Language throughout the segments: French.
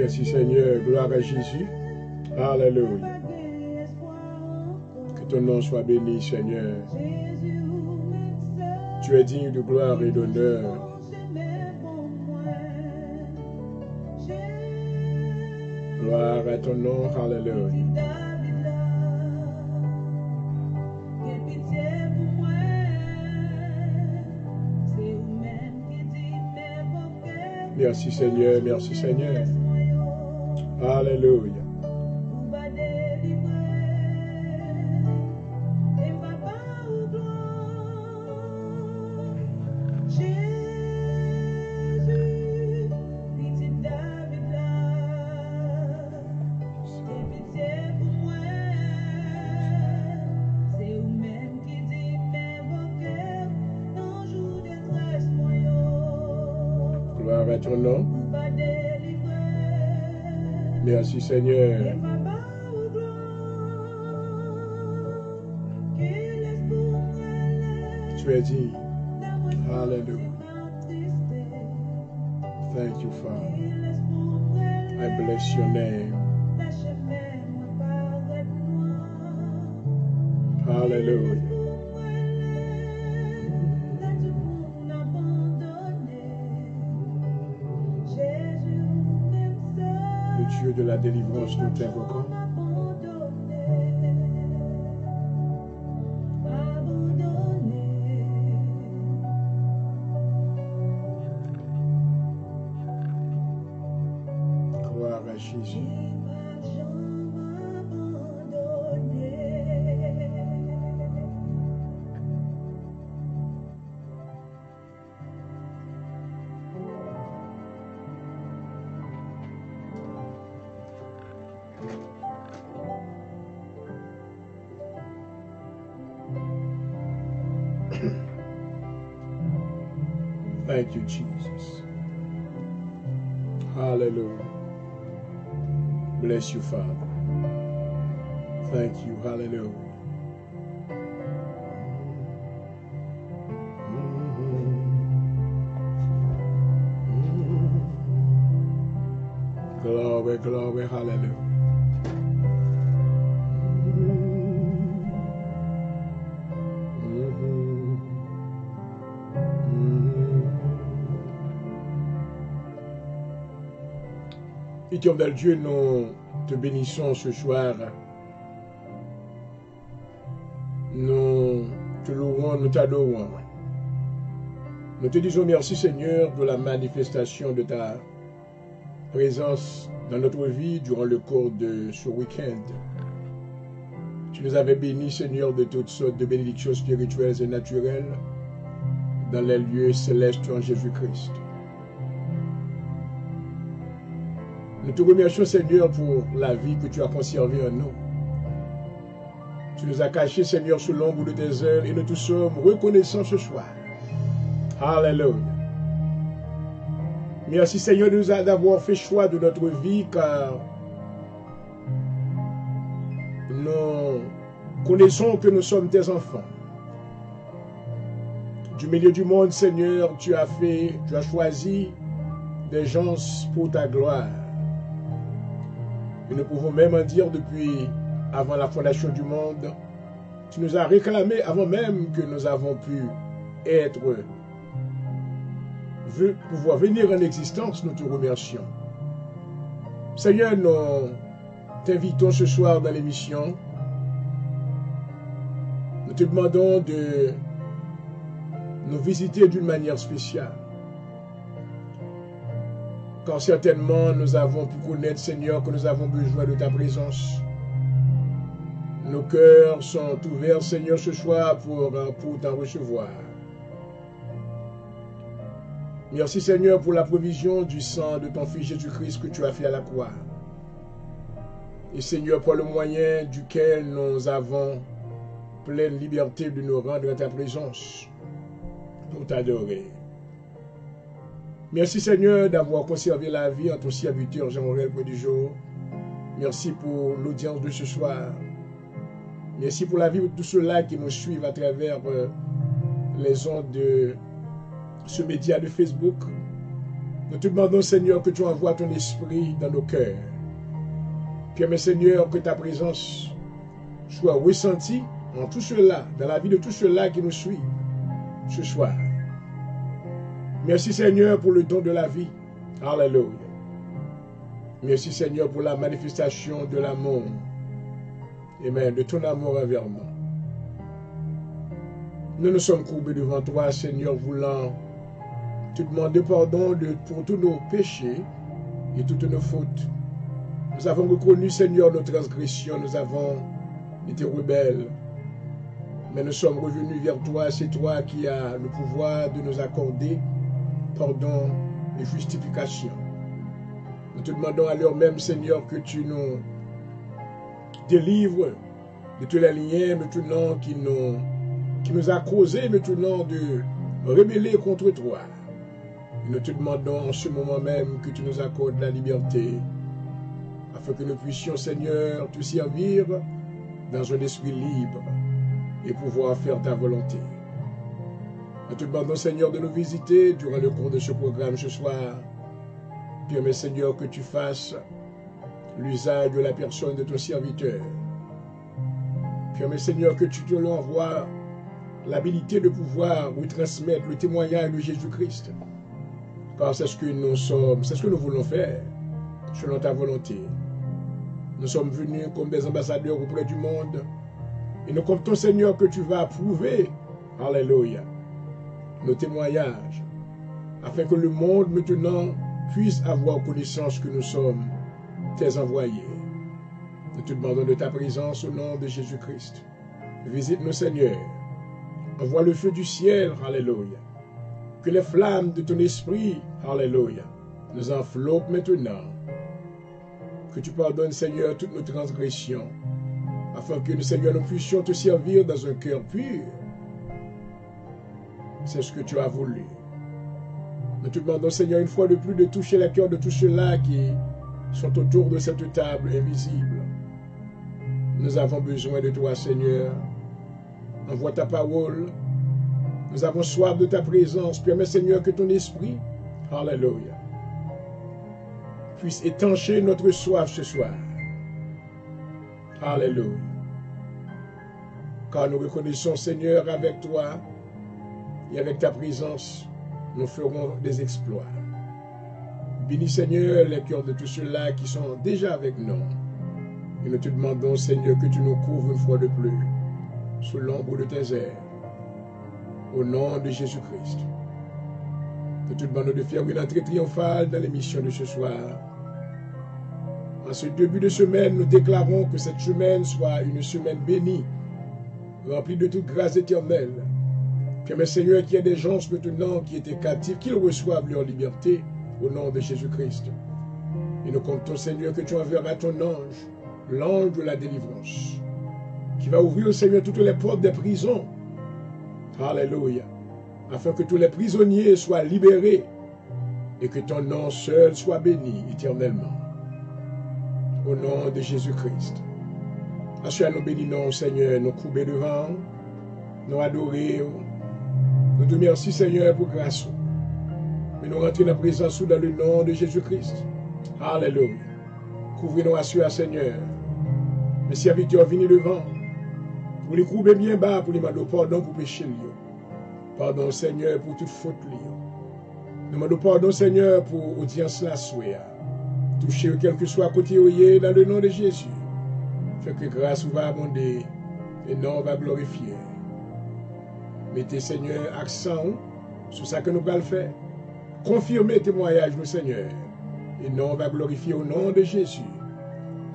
Merci Seigneur, gloire à Jésus. Alléluia. Que ton nom soit béni Seigneur. Tu es digne de gloire et d'honneur. Gloire à ton nom, alléluia. Merci Seigneur, merci Seigneur. Alléluia. Gloire à ton nom. Merci Seigneur. Tu es dit. Hallelujah. Thank you, Father. I bless your name. Hallelujah. Le Dieu de la délivrance, nous t'invoquons. Gloire à Jésus. Thank you, Jesus. Hallelujah. Bless you, Father. Thank you. Hallelujah. Glory, glory, hallelujah. Éternel Dieu, nous te bénissons ce soir. Nous te louons, nous t'adorons. Nous te disons merci Seigneur de la manifestation de ta présence dans notre vie durant le cours de ce week-end. Tu nous avais bénis Seigneur de toutes sortes de bénédictions spirituelles et naturelles dans les lieux célestes en Jésus-Christ. Nous te remercions, Seigneur, pour la vie que tu as conservée en nous. Tu nous as cachés, Seigneur, sous l'ombre de tes ailes et nous tous sommes reconnaissants ce soir. Alléluia. Merci, Seigneur, d'avoir fait choix de notre vie car nous connaissons que nous sommes tes enfants. Du milieu du monde, Seigneur, tu as choisi des gens pour ta gloire. Et nous pouvons même en dire depuis avant la fondation du monde, tu nous as réclamés avant même que nous avons pu pouvoir venir en existence, nous te remercions. Seigneur, nous t'invitons ce soir dans l'émission. Nous te demandons de nous visiter d'une manière spéciale. Car certainement nous avons pu connaître, Seigneur, que nous avons besoin de ta présence. Nos cœurs sont ouverts, Seigneur, ce soir pour t'en recevoir. Merci, Seigneur, pour la provision du sang de ton Fils Jésus-Christ que tu as fait à la croix. Et Seigneur, pour le moyen duquel nous avons pleine liberté de nous rendre à ta présence pour t'adorer. Merci Seigneur d'avoir conservé la vie en ton serviteur Jean-Morel Prodigeau. Merci pour l'audience de ce soir. Merci pour la vie de tous ceux-là qui nous suivent à travers les ondes de ce média de Facebook. Nous te demandons, Seigneur, que tu envoies ton esprit dans nos cœurs. Permets, Seigneur, que ta présence soit ressentie en tout cela, dans la vie de tous ceux-là qui nous suivent ce soir. Merci, Seigneur, pour le don de la vie. Alléluia. Merci, Seigneur, pour la manifestation de l'amour. Amen. De ton amour envers nous. Nous nous sommes courbés devant toi, Seigneur, voulant te demander pardon pour tous nos péchés et toutes nos fautes. Nous avons reconnu, Seigneur, nos transgressions. Nous avons été rebelles. Mais nous sommes revenus vers toi. C'est toi qui as le pouvoir de nous accorder pardon et justification. Nous te demandons à l'heure même, Seigneur, que tu nous délivres de tous les liens maintenant qui nous a causé maintenant de rebeller contre toi. Et nous te demandons en ce moment même que tu nous accordes la liberté afin que nous puissions, Seigneur, te servir dans un esprit libre et pouvoir faire ta volonté. Nous te demandons, Seigneur, de nous visiter durant le cours de ce programme ce soir. Permets, Seigneur, que tu fasses l'usage de la personne de ton serviteur. Permets, Seigneur, que tu te l'envoies l'habilité de pouvoir vous transmettre le témoignage de Jésus-Christ. Car c'est ce que nous sommes, c'est ce que nous voulons faire, selon ta volonté. Nous sommes venus comme des ambassadeurs auprès du monde. Et nous comptons, Seigneur, que tu vas approuver, alléluia, nos témoignages, afin que le monde maintenant puisse avoir connaissance que nous sommes tes envoyés. Nous te demandons de ta présence au nom de Jésus-Christ. Visite-nous, Seigneur. Envoie le feu du ciel, alléluia. Que les flammes de ton esprit, alléluia, nous enveloppent maintenant. Que tu pardonnes, Seigneur, toutes nos transgressions, afin que nous, Seigneur, nous puissions te servir dans un cœur pur. C'est ce que tu as voulu. Nous te demandons, Seigneur, une fois de plus, de toucher le cœur de tous ceux-là qui sont autour de cette table invisible. Nous avons besoin de toi, Seigneur. Envoie ta parole. Nous avons soif de ta présence. Permets, Seigneur, que ton esprit, alléluia, puisse étancher notre soif ce soir. Alléluia. Car nous reconnaissons, Seigneur, avec toi et avec ta présence, nous ferons des exploits. Bénis, Seigneur, les cœurs de tous ceux-là qui sont déjà avec nous. Et nous te demandons, Seigneur, que tu nous couvres une fois de plus sous l'ombre de tes ailes. Au nom de Jésus-Christ. Nous te demandons de faire une entrée triomphale dans l'émission de ce soir. En ce début de semaine, nous déclarons que cette semaine soit une semaine bénie, remplie de toute grâce éternelle. Permets, Seigneur, qu'il y ait des gens maintenant qui étaient captifs, qu'ils reçoivent leur liberté au nom de Jésus-Christ. Et nous comptons, Seigneur, que tu enverras ton ange, l'ange de la délivrance, qui va ouvrir, Seigneur, toutes les portes des prisons. Alléluia. Afin que tous les prisonniers soient libérés et que ton nom seul soit béni éternellement. Au nom de Jésus-Christ. Assois nous bénissons, Seigneur, nous couper devant, nous adorer. Nous te remercions, Seigneur, pour grâce. Mais nous rentrons dans la présence dans le nom de Jésus-Christ. Alléluia. Couvrez-nous, assure, Seigneur. Mes serviteurs venus devant. Pour les couper bien bas, pour les demander pardon pour péché. Pardon, Seigneur, pour toute faute. Nous demandons pardon, Seigneur, pour l'audience la souhait. Toucher quel que soit côté dans le nom de Jésus. Fait que grâce va abonder et nom va glorifier. Mettez, Seigneur, accent sur ça que nous allons faire. Confirmez témoignage, nous, Seigneur. Et nom va glorifier au nom de Jésus.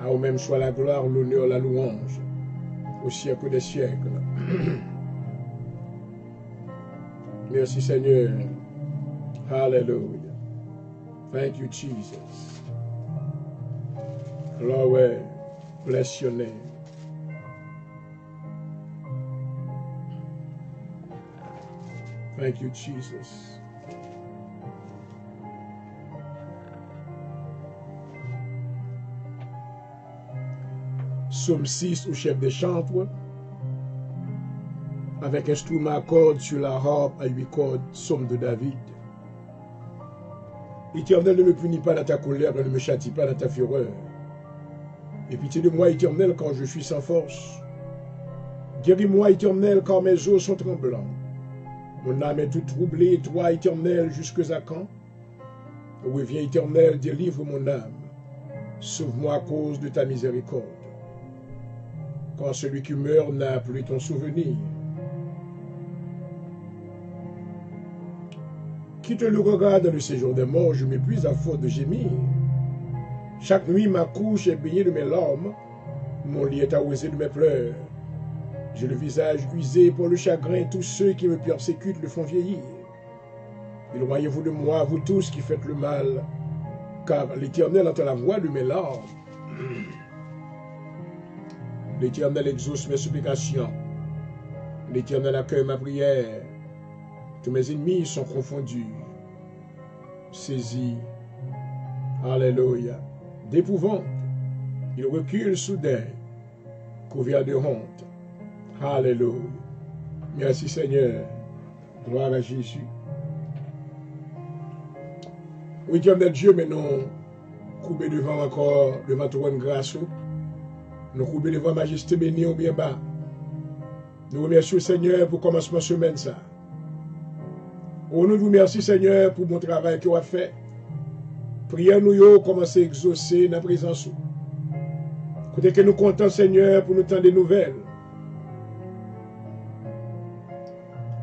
À vous même soit la gloire, l'honneur, la louange. Au siècle des siècles. Merci, Seigneur. Hallelujah. Thank you, Jesus. Lord, bless your name. Thank you, Jesus. Psaume 6 au chef des chantres, avec instrument à cordes sur la harpe à 8 cordes, psaume de David. Éternel, ne me punis pas dans ta colère, ne me châtie pas dans ta fureur. Et pitié de moi, Éternel, quand je suis sans force. Guéris-moi, Éternel, quand mes os sont tremblants. Mon âme est toute troublée, et toi, Éternel, jusque à quand? Reviens, Éternel, délivre mon âme. Sauve-moi à cause de ta miséricorde. Quand celui qui meurt n'a plus ton souvenir. Quitte le regard dans le séjour des morts, je m'épuise à force de gémir. Chaque nuit, ma couche est baignée de mes larmes, mon lit est arrosé de mes pleurs. J'ai le visage usé pour le chagrin, tous ceux qui me persécutent le font vieillir. Éloignez-vous de moi, vous tous qui faites le mal, car l'Éternel entend la voix de mes larmes. L'Éternel exauce mes supplications. L'Éternel accueille ma prière. Tous mes ennemis sont confondus, saisis, alléluia, d'épouvante. Ils reculent soudain, couverts de honte. Alléluia. Merci Seigneur. Gloire à Jésus. Oui, Éternel Dieu, mais nous courbés devant encore, devant toi une grâce. Nous courbés devant Majesté bénie ou bien bas. Nous remercions Seigneur pour commencement semaine ça. Oh, nous vous remercions Seigneur pour mon travail que vous avez fait. Priez nous commencer à exaucer dans la présence. Côté que nous comptons Seigneur pour nous tendre des nouvelles.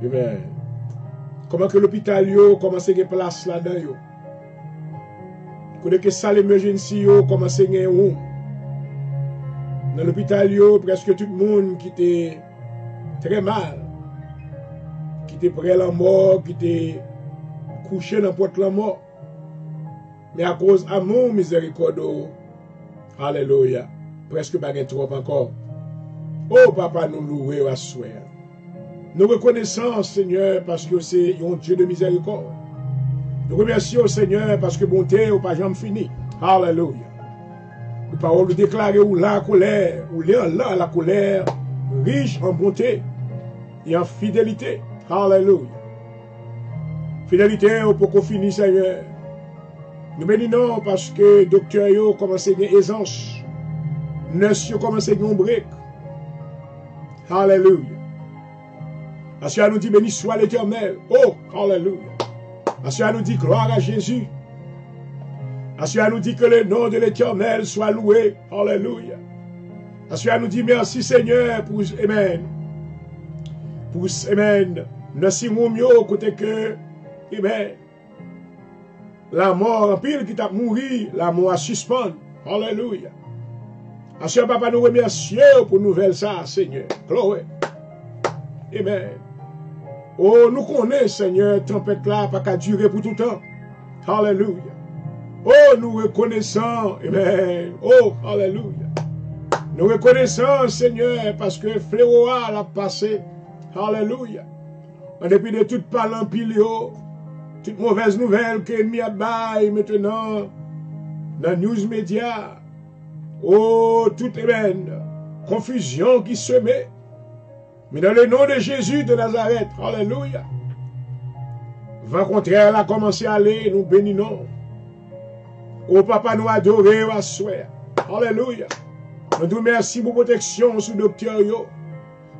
Amen. Comment que l'hôpital commence à avoir place là-dedans. Côté que salle emergency commence à avoir room. Dans l'hôpital presque tout le monde qui était très mal. Qui était près de la mort, qui était couché dans la porte de la mort. Mais à cause d'amour, miséricorde, alléluia, presque pas trop encore. Oh papa, nous louons à soi. Nous reconnaissons, Seigneur, parce que c'est un Dieu de miséricorde. Nous remercions, Seigneur, parce que bonté n'est pas jamais fini. Alléluia. La parole déclare où la colère, où là la colère, riche en bonté et en fidélité. Alléluia. Fidélité au pour finir, Seigneur. Nous bénissons parce que le docteur a commencé à gagner aisance. Nurse a commencé à gagner un break. Alléluia. Parce qu'elle nous dit béni soit l'Éternel. Oh, alléluia. Parce qu'elle nous dit gloire à Jésus. Parce qu'elle nous dit que le nom de l'Éternel soit loué. Alléluia. Parce qu'elle nous dit merci Seigneur pour Amen. Pour Amen. Merci mon mieux côté que Amen. La mort en pile qui t'a mouru, la mort a suspendu. Alléluia. Parce que papa nous remercie pour nouvelle ça, Seigneur. Gloire. Amen. Oh, nous connaissons, Seigneur, tempête là, pas qu'à durer pour tout le temps. Alléluia. Oh, nous reconnaissons, Amen. Oh, Alléluia. Nous reconnaissons, Seigneur, parce que fléau a passé. Alléluia. En dépit de toute parlant pilio, toute mauvaise nouvelle que l'ennemi a baille maintenant, dans news média. Oh, toute confusion qui se met. Mais dans le nom de Jésus de Nazareth, alléluia. Vent contraire a commencé à aller, nous bénissons. Oh papa, nous adorons à souhait. Alléluia. Nous nous merci pour protection sur le docteur.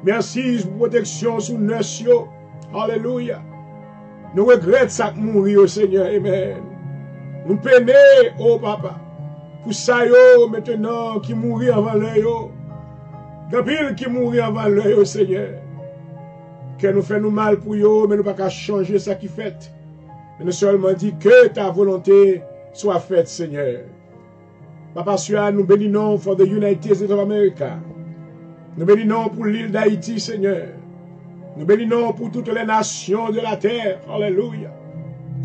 Merci pour protection sur le nurse. Alléluia. Nous regrettons ça que mourir au Seigneur. Amen. Nous peinons, oh papa, pour ça maintenant qui mourit avant l'heure. Gapil qui mourit avant l'heure, Seigneur. Que nous faisons mal pour eux, mais nous ne pouvons pas changer ça qui fait. Mais nous seulement dit que ta volonté soit faite, Seigneur. Papa, nous bénissons pour the United States of America. Nous bénissons pour l'île d'Haïti, Seigneur. Nous bénissons pour toutes les nations de la terre. Alléluia.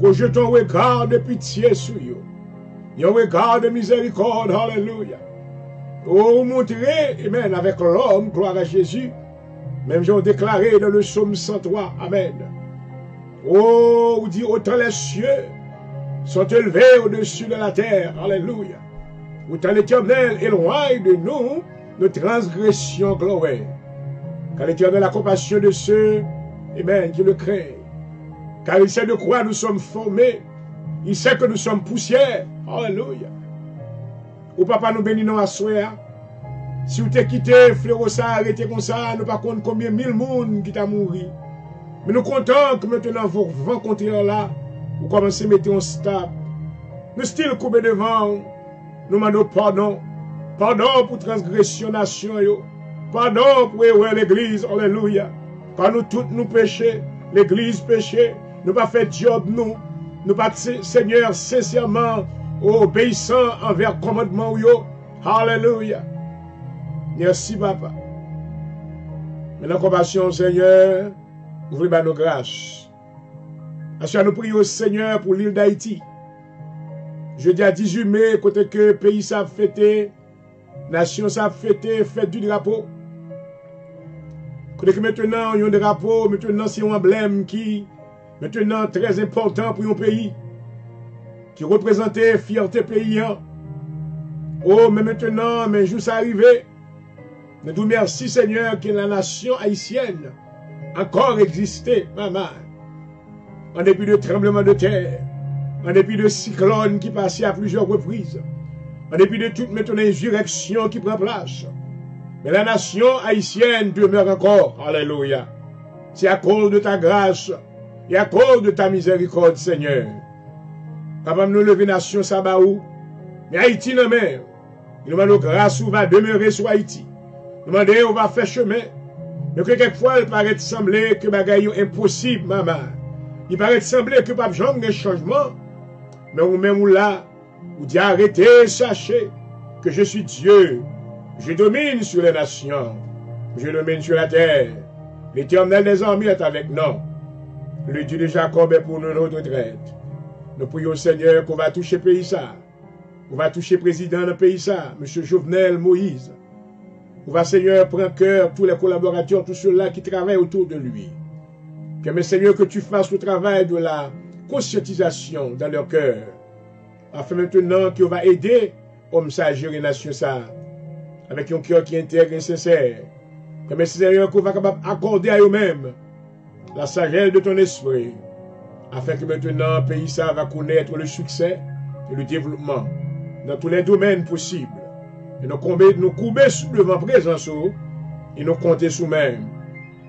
Que je t'en regard de pitié sur eux. Et un regard de miséricorde. Alléluia. Oh, montrer, amen, avec l'homme, gloire à Jésus. Même j'ai déclaré dans le psaume 103, amen. Oh, dit autant les cieux sont élevés au-dessus de la terre. Alléluia. Autant l'Éternel éloigne de nous nos transgressions, gloire. Car l'Éternel a compassion de ceux, amen, qui le craignent. Car il sait de quoi nous sommes formés. Il sait que nous sommes poussière. Alléluia. Ou papa nous bénit nous à soir. Si vous t'es quitté, frère, ça arrêté comme ça, nous pas compte combien mille monde qui t'a mouru. Mais nous comptons que maintenant vous rencontrez là, vous commencez à mettre un stop. Nous still couper devant, nous demandons pardon. Pardon pour transgression nation. Pardon pour l'église. Alléluia. Quand nous tous nous péchons, l'église péché, nous pas fait job nous. Nous pas Seigneur sincèrement obéissant envers le commandement. Alléluia. Merci papa. Maintenant compassion Seigneur, ouvrez nos grâces. Assurez nous prions au Seigneur pour l'île d'Haïti. Jeudi à 18 mai, côté que le pays s'est fêté, nation s'est fêté, fête du drapeau. Côté que maintenant, il y a un drapeau, maintenant c'est un emblème qui, maintenant, très important pour un pays, qui représentait fierté pays. Oh, mais maintenant, mais jour ça arrivé, nous disons merci Seigneur que la nation haïtienne encore existait, maman, en dépit de tremblements de terre, en dépit de cyclones qui passaient à plusieurs reprises, en dépit de toute maintenant insurrection qui prend place. Mais la nation haïtienne demeure encore. Alléluia. C'est à cause de ta grâce et à cause de ta miséricorde, Seigneur. Capable de nous lever nation Sabaou. Mais Haïti non même. Nous demandons grâce où va demeurer sur Haïti. Nous demandons où va faire chemin. Mais que quelquefois il paraît sembler que bagaille est impossible, maman. Il paraît sembler que pas jamais de changement. Mais ou même là, vous dites arrêtez, sachez que je suis Dieu. Je domine sur les nations. Je domine sur la terre. L'Éternel des armées est avec nous. Le Dieu de Jacob est pour nous notre retraite. Nous prions Seigneur qu'on va toucher le pays ça. On va toucher le président du pays ça, M. Jovenel Moïse. On va Seigneur prendre cœur tous les collaborateurs, tous ceux-là qui travaillent autour de lui. Que Seigneur que tu fasses le travail de la conscientisation dans leur cœur. Afin maintenant qu'on va aider hommes à gérer la nation ça. Avec un cœur qui est intègre et sincère. Que Seigneur qu'on va capable accorder à eux-mêmes la sagesse de ton esprit. Afin que maintenant le pays ça va connaître le succès et le développement dans tous les domaines possibles. Et nous couper devant présence et nous compter sous même.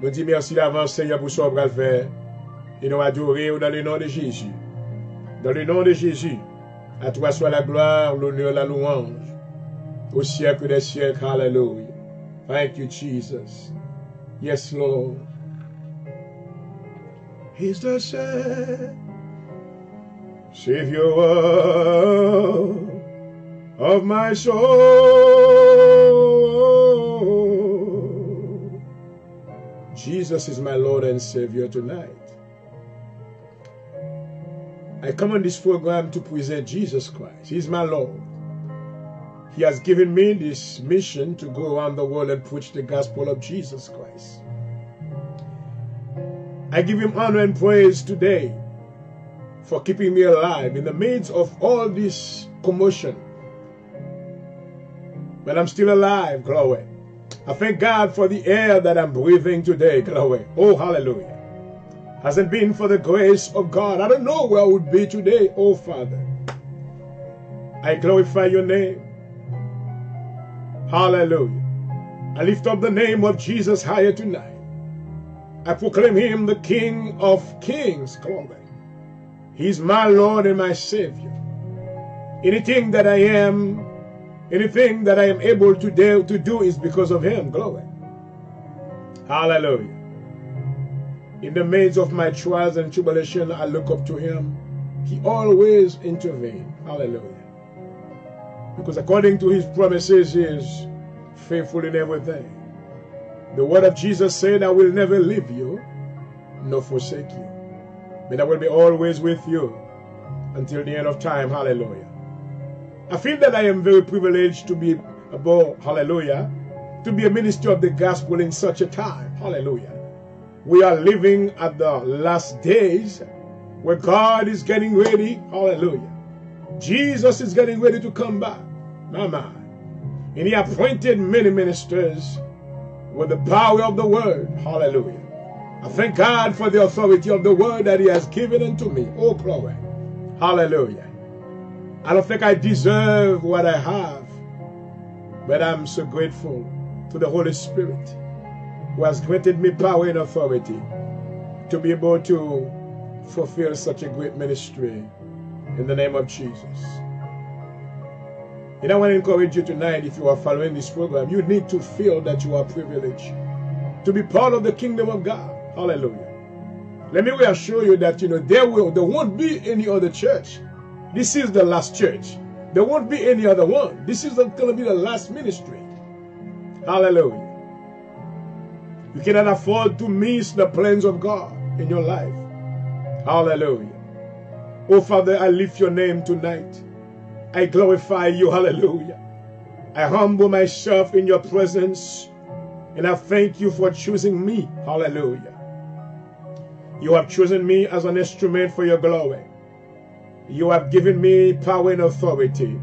Nous disons merci d'avance Seigneur pour ce qu'on va faire. Et nous adorer dans le nom de Jésus. Dans le nom de Jésus. À toi soit la gloire, l'honneur, la louange. Au siècle des siècles. Hallelujah. Thank you, Jesus. Yes, Lord. He's the Savior of my soul. Jesus is my Lord and Savior tonight. I come on this program to present Jesus Christ. He's my Lord. He has given me this mission to go around the world and preach the gospel of Jesus Christ. I give him honor and praise today for keeping me alive in the midst of all this commotion. But I'm still alive, glory. I thank God for the air that I'm breathing today, glory. Oh, hallelujah. Hasn't been for the grace of God, I don't know where I would be today, oh Father. I glorify your name. Hallelujah. I lift up the name of Jesus higher tonight. I proclaim him the King of Kings, glory. He's my Lord and my Savior. Anything that I am, anything that I am able to do is because of him, glory. Hallelujah. In the midst of my trials and tribulation, I look up to him. He always intervenes. Hallelujah. Because according to his promises, he is faithful in everything. The word of Jesus said, I will never leave you, nor forsake you. But I will be always with you until the end of time. Hallelujah. I feel that I am very privileged to be hallelujah, to be a minister of the gospel in such a time. Hallelujah. We are living at the last days where God is getting ready. Hallelujah. Jesus is getting ready to come back. Mama. And he appointed many ministers with the power of the word. Hallelujah. I thank God for the authority of the word that he has given unto me. Oh, glory. Hallelujah. I don't think I deserve what I have, but I'm so grateful to the Holy Spirit who has granted me power and authority to be able to fulfill such a great ministry in the name of Jesus. And I want to encourage you tonight, if you are following this program, you need to feel that you are privileged to be part of the kingdom of God. Hallelujah. Let me reassure you that there won't be any other church. This is the last church. There won't be any other one. This is going to be the last ministry. Hallelujah. You cannot afford to miss the plans of God in your life. Hallelujah. Oh Father, I lift your name tonight. I glorify you. Hallelujah. I humble myself in your presence, and I thank you for choosing me. Hallelujah. You have chosen me as an instrument for your glory. You have given me power and authority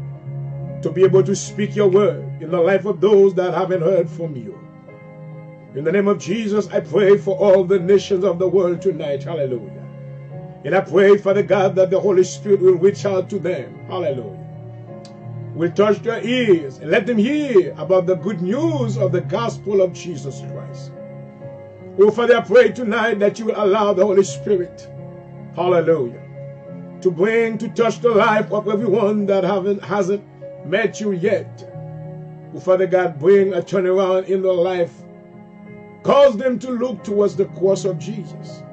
to be able to speak your word in the life of those that haven't heard from you. In the name of Jesus, I pray for all the nations of the world tonight. Hallelujah. And I pray, Father God, that the Holy Spirit will reach out to them. Hallelujah. Will touch their ears and let them hear about the good news of the gospel of Jesus Christ. Oh, Father, I pray tonight that you will allow the Holy Spirit, hallelujah, to touch the life of everyone that hasn't met you yet. Oh, Father God, bring a turnaround in their life. Cause them to look towards the cross of Jesus,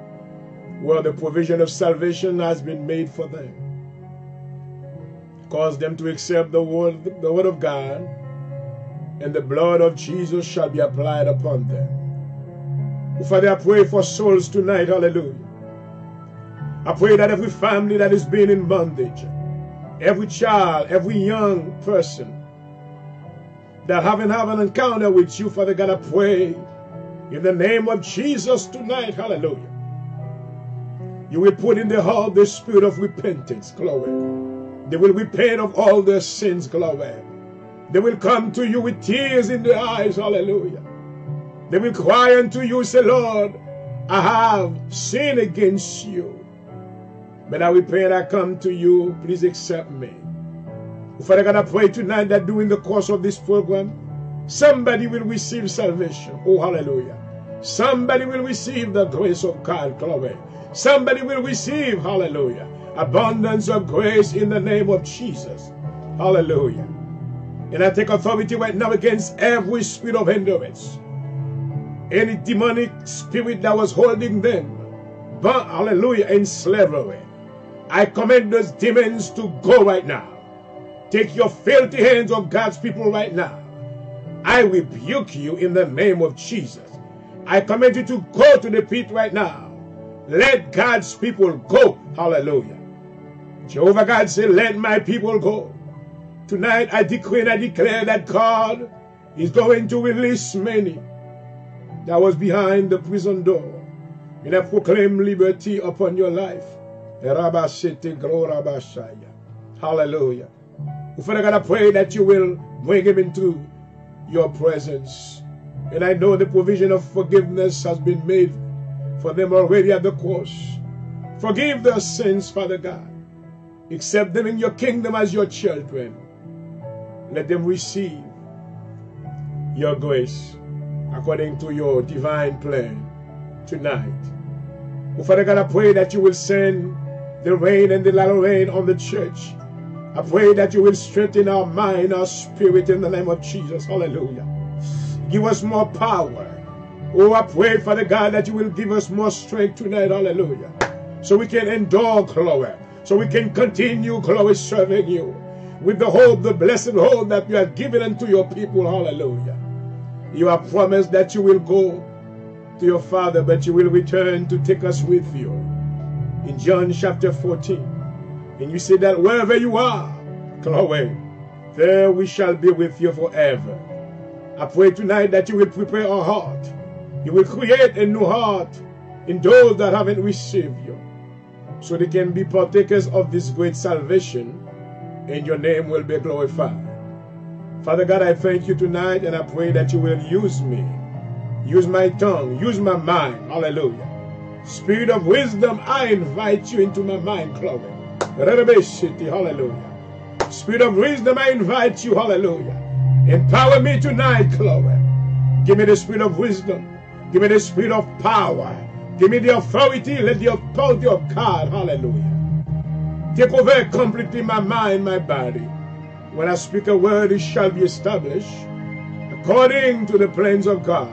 where the provision of salvation has been made for them. Cause them to accept the word of God, and the blood of Jesus shall be applied upon them. Oh, Father, I pray for souls tonight. Hallelujah. I pray that every family that is being in bondage, every child, every young person that haven't had an encounter with you, Father God, I pray in the name of Jesus tonight, hallelujah, you will put in their heart the spirit of repentance, glory. They will repent of all their sins, glory. They will come to you with tears in their eyes, hallelujah. They will cry unto you, say, Lord, I have sinned against you, but I repent, I come to you, please accept me. Father God, I pray tonight that during the course of this program, somebody will receive salvation. Oh, hallelujah. Somebody will receive the grace of God, glory. Somebody will receive, hallelujah, abundance of grace in the name of Jesus. Hallelujah. And I take authority right now against every spirit of hindrance. Any demonic spirit that was holding them, but hallelujah, in slavery. I command those demons to go right now. Take your filthy hands of God's people right now. I rebuke you in the name of Jesus. I command you to go to the pit right now. Let God's people go. Hallelujah. Jehovah God said, let my people go. Tonight I decree and I declare that God is going to release many that was behind the prison door. And I proclaim liberty upon your life. Hallelujah. Father God, I pray that you will bring him into your presence. And I know the provision of forgiveness has been made for them already at the cross. Forgive their sins, Father God. Accept them in your kingdom as your children. Let them receive your grace according to your divine plan tonight. Oh, Father God, I pray that you will send the rain and the latter rain on the church. I pray that you will strengthen our mind, our spirit in the name of Jesus. Hallelujah. Give us more power. Oh, I pray, Father God, that you will give us more strength tonight. Hallelujah. So we can endure, glory. So we can continue, glory, serving you with the hope, the blessed hope that you have given unto your people. Hallelujah. You have promised that you will go to your Father, but you will return to take us with you. In John chapter 14. And you say that wherever you are, glory, there we shall be with you forever. I pray tonight that you will prepare our heart. You will create a new heart in those that haven't received you, so they can be partakers of this great salvation, and your name will be glorified. Father God, I thank you tonight, and I pray that you will use me. Use my tongue, use my mind. Hallelujah. Spirit of wisdom, I invite you into my mind, glory. Hallelujah. Spirit of wisdom, I invite you. Hallelujah. Empower me tonight, glory. Give me the spirit of wisdom. Give me the spirit of power. Give me the authority. Let the authority of God, hallelujah, take over completely my mind, my body. When I speak a word, it shall be established according to the plans of God,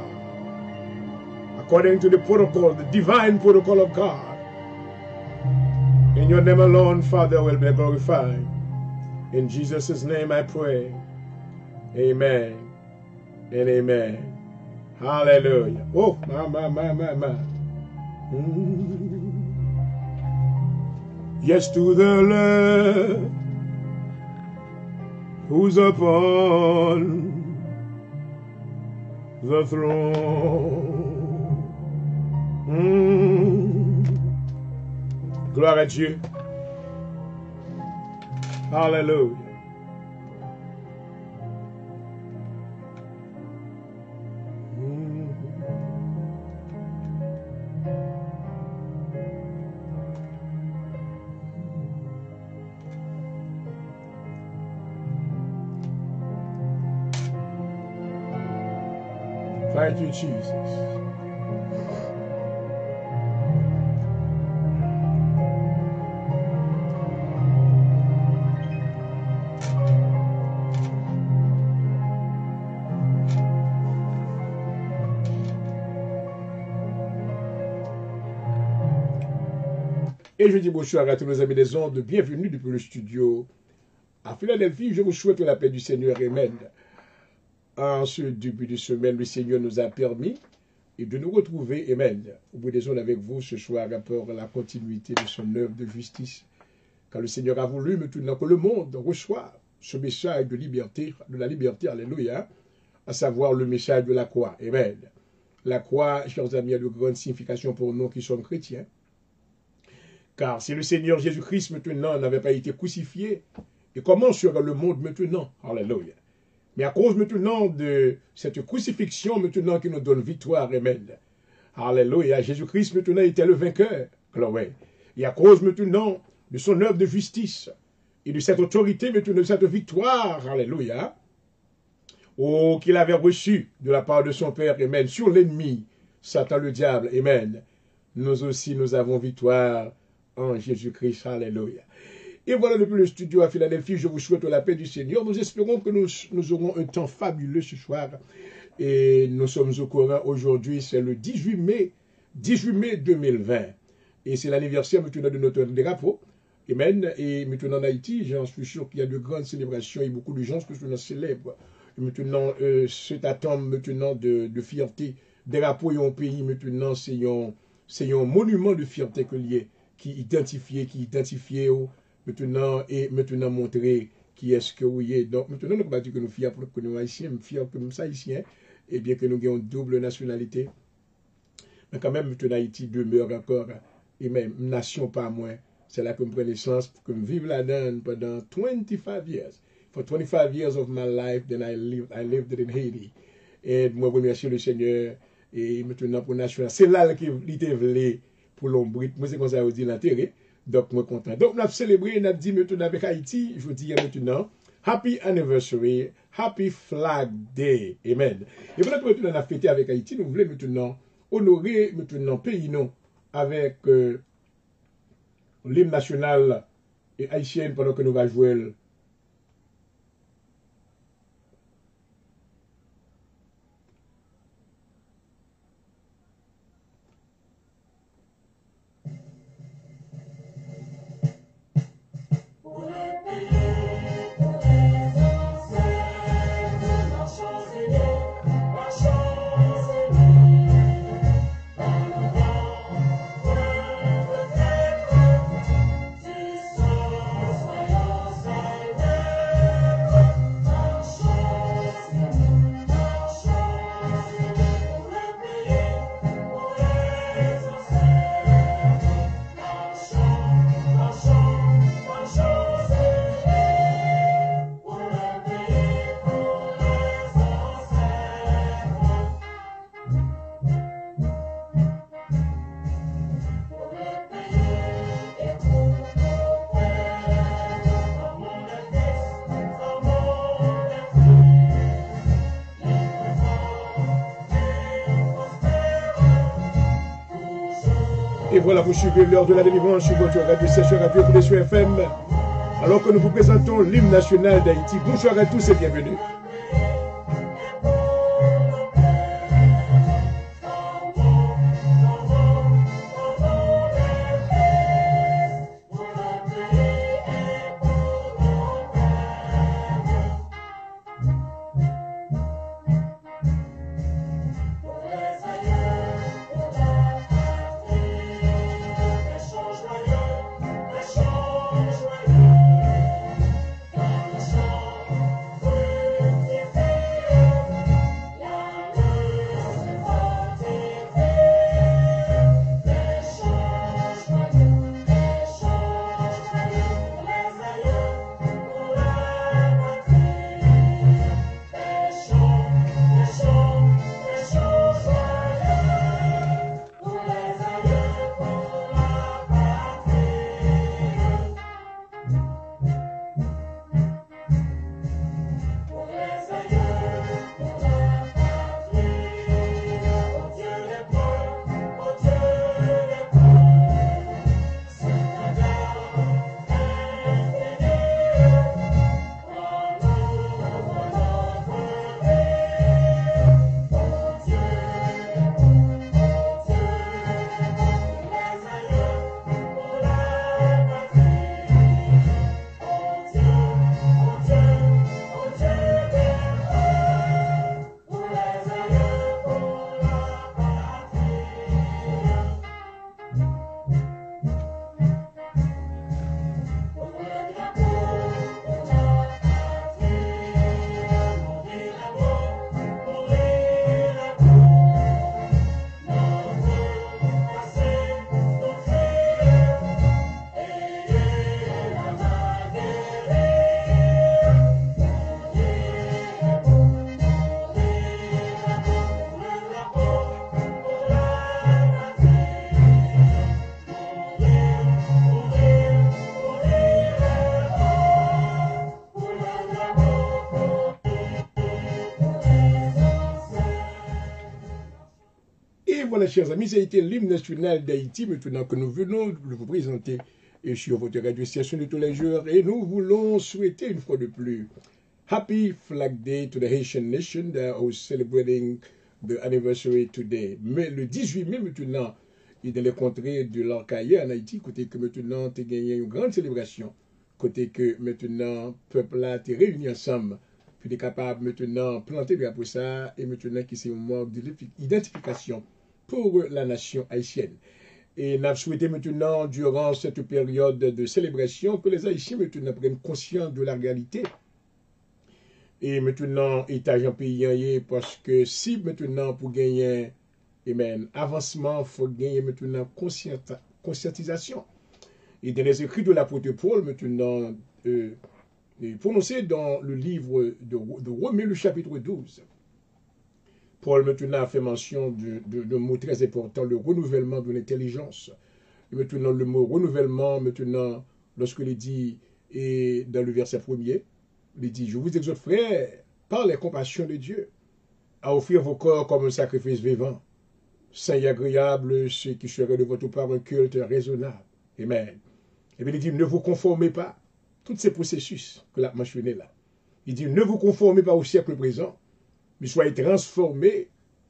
according to the protocol, the divine protocol of God. In your name alone, Father, will be glorified. In Jesus' name I pray. Amen and amen. Hallelujah. Oh, my. Yes, to the Lamb who's upon the throne. Gloire à Dieu. Hallelujah. Thank you, Jesus. Et je dis bonsoir à tous nos amis des ondes. Bienvenue depuis le studio à Philadelphie. Je vous souhaite la paix du Seigneur. Amen. En ce début de semaine, le Seigneur nous a permis de nous retrouver, amen, au bout des ondes avec vous ce soir, rapport à la continuité de son œuvre de justice. Quand le Seigneur a voulu maintenant que le monde reçoive ce message de liberté, alléluia, à savoir le message de la croix, amen. La croix, chers amis, a de grandes significations pour nous qui sommes chrétiens. Car si le Seigneur Jésus-Christ maintenant n'avait pas été crucifié, et comment serait le monde maintenant, alléluia. Mais à cause maintenant de cette crucifixion maintenant qui nous donne victoire, amen. Alléluia. Jésus-Christ maintenant était le vainqueur, gloire. Et à cause maintenant de son œuvre de justice et de cette autorité maintenant, de cette victoire, alléluia, oh, qu'il avait reçue de la part de son Père, amen, sur l'ennemi, Satan le diable, amen. Nous aussi, nous avons victoire en Jésus-Christ, alléluia. Et voilà, depuis le studio à Philadelphie, je vous souhaite la paix du Seigneur. Nous espérons que nous aurons un temps fabuleux ce soir. Et nous sommes au courant aujourd'hui, c'est le 18 mai 2020. Et c'est l'anniversaire maintenant de notre drapeau. Amen. Et maintenant en Haïti, j'en suis sûr qu'il y a de grandes célébrations et beaucoup de gens que nous célèbrent. Et maintenant, cet atome maintenant de fierté. Drapeau et un pays maintenant, c'est un monument de fierté qui identifie maintenant montrer qui est-ce que vous êtes. Donc maintenant, nous ne pouvons pas dire que nous sommes fiers que nous haïtiens, fiers que nous sommes haïtiens, et bien que nous ayons une double nationalité. Mais quand même, maintenant, Haïti demeure encore, et même, nation pas moins. C'est là que je prends naissance, pour que je vive là-dedans pendant 25 years. For 25 years of my life, then I lived in Haiti. Et moi, je remercie le Seigneur, et maintenant, pour la nation, c'est là qu'il était venu pour l'ombre. Moi, c'est comme ça, on dit l'intérêt. Donc, moi, content. Donc, on a célébré, on a dit maintenant avec Haïti, je vous dis maintenant, Happy Anniversary, Happy Flag Day. Amen. Et voilà que maintenant, on a fêté avec Haïti, nous voulons maintenant honorer maintenant pays non avec l'hymne national et haïtien pendant que nous allons jouer. Et voilà, vous suivez l'heure de la délivrance sur votre radio session Radio Connexion FM. Alors que nous vous présentons l'hymne national d'Haïti. Bonsoir à tous et bienvenue. Voilà, chers amis, ça a été l'hymne national d'Haïti, maintenant que nous venons de vous présenter sur votre radio station de tous les jours. Et nous voulons souhaiter une fois de plus Happy Flag Day to the Haitian nation that is celebrating the anniversary today. Mais le 18 mai, maintenant, dans les contrées de l'Arcaïe en Haïti, côté que maintenant, tu as gagné une grande célébration. Côté que maintenant, le peuple là, tu réuni ensemble. Puis tu es capable maintenant de planter le drapeau ça. Et maintenant, qui c'est un moment d'identification pour la nation haïtienne. Et nous souhaitons maintenant, durant cette période de célébration, que les Haïtiens maintenant prennent conscience de la réalité. Et maintenant, étage en pays, parce que si maintenant, pour gagner avancement, il faut gagner maintenant conscientisation. Et dans les écrits de l'apôtre Paul, maintenant, prononcé dans le livre de Romains, le chapitre 12, Paul maintenant a fait mention de mot très important, le renouvellement de l'intelligence. Maintenant, le mot renouvellement, maintenant, lorsqu'il dit, et dans le verset 1er, il dit, je vous exhorte, frères, par les compassions de Dieu, à offrir vos corps comme un sacrifice vivant, saint et agréable, ce qui serait de votre part un culte raisonnable. Amen. Et bien il dit, ne vous conformez pas, tous ces processus que l'a mentionné là. Il dit, ne vous conformez pas au siècle présent, mais soyez transformés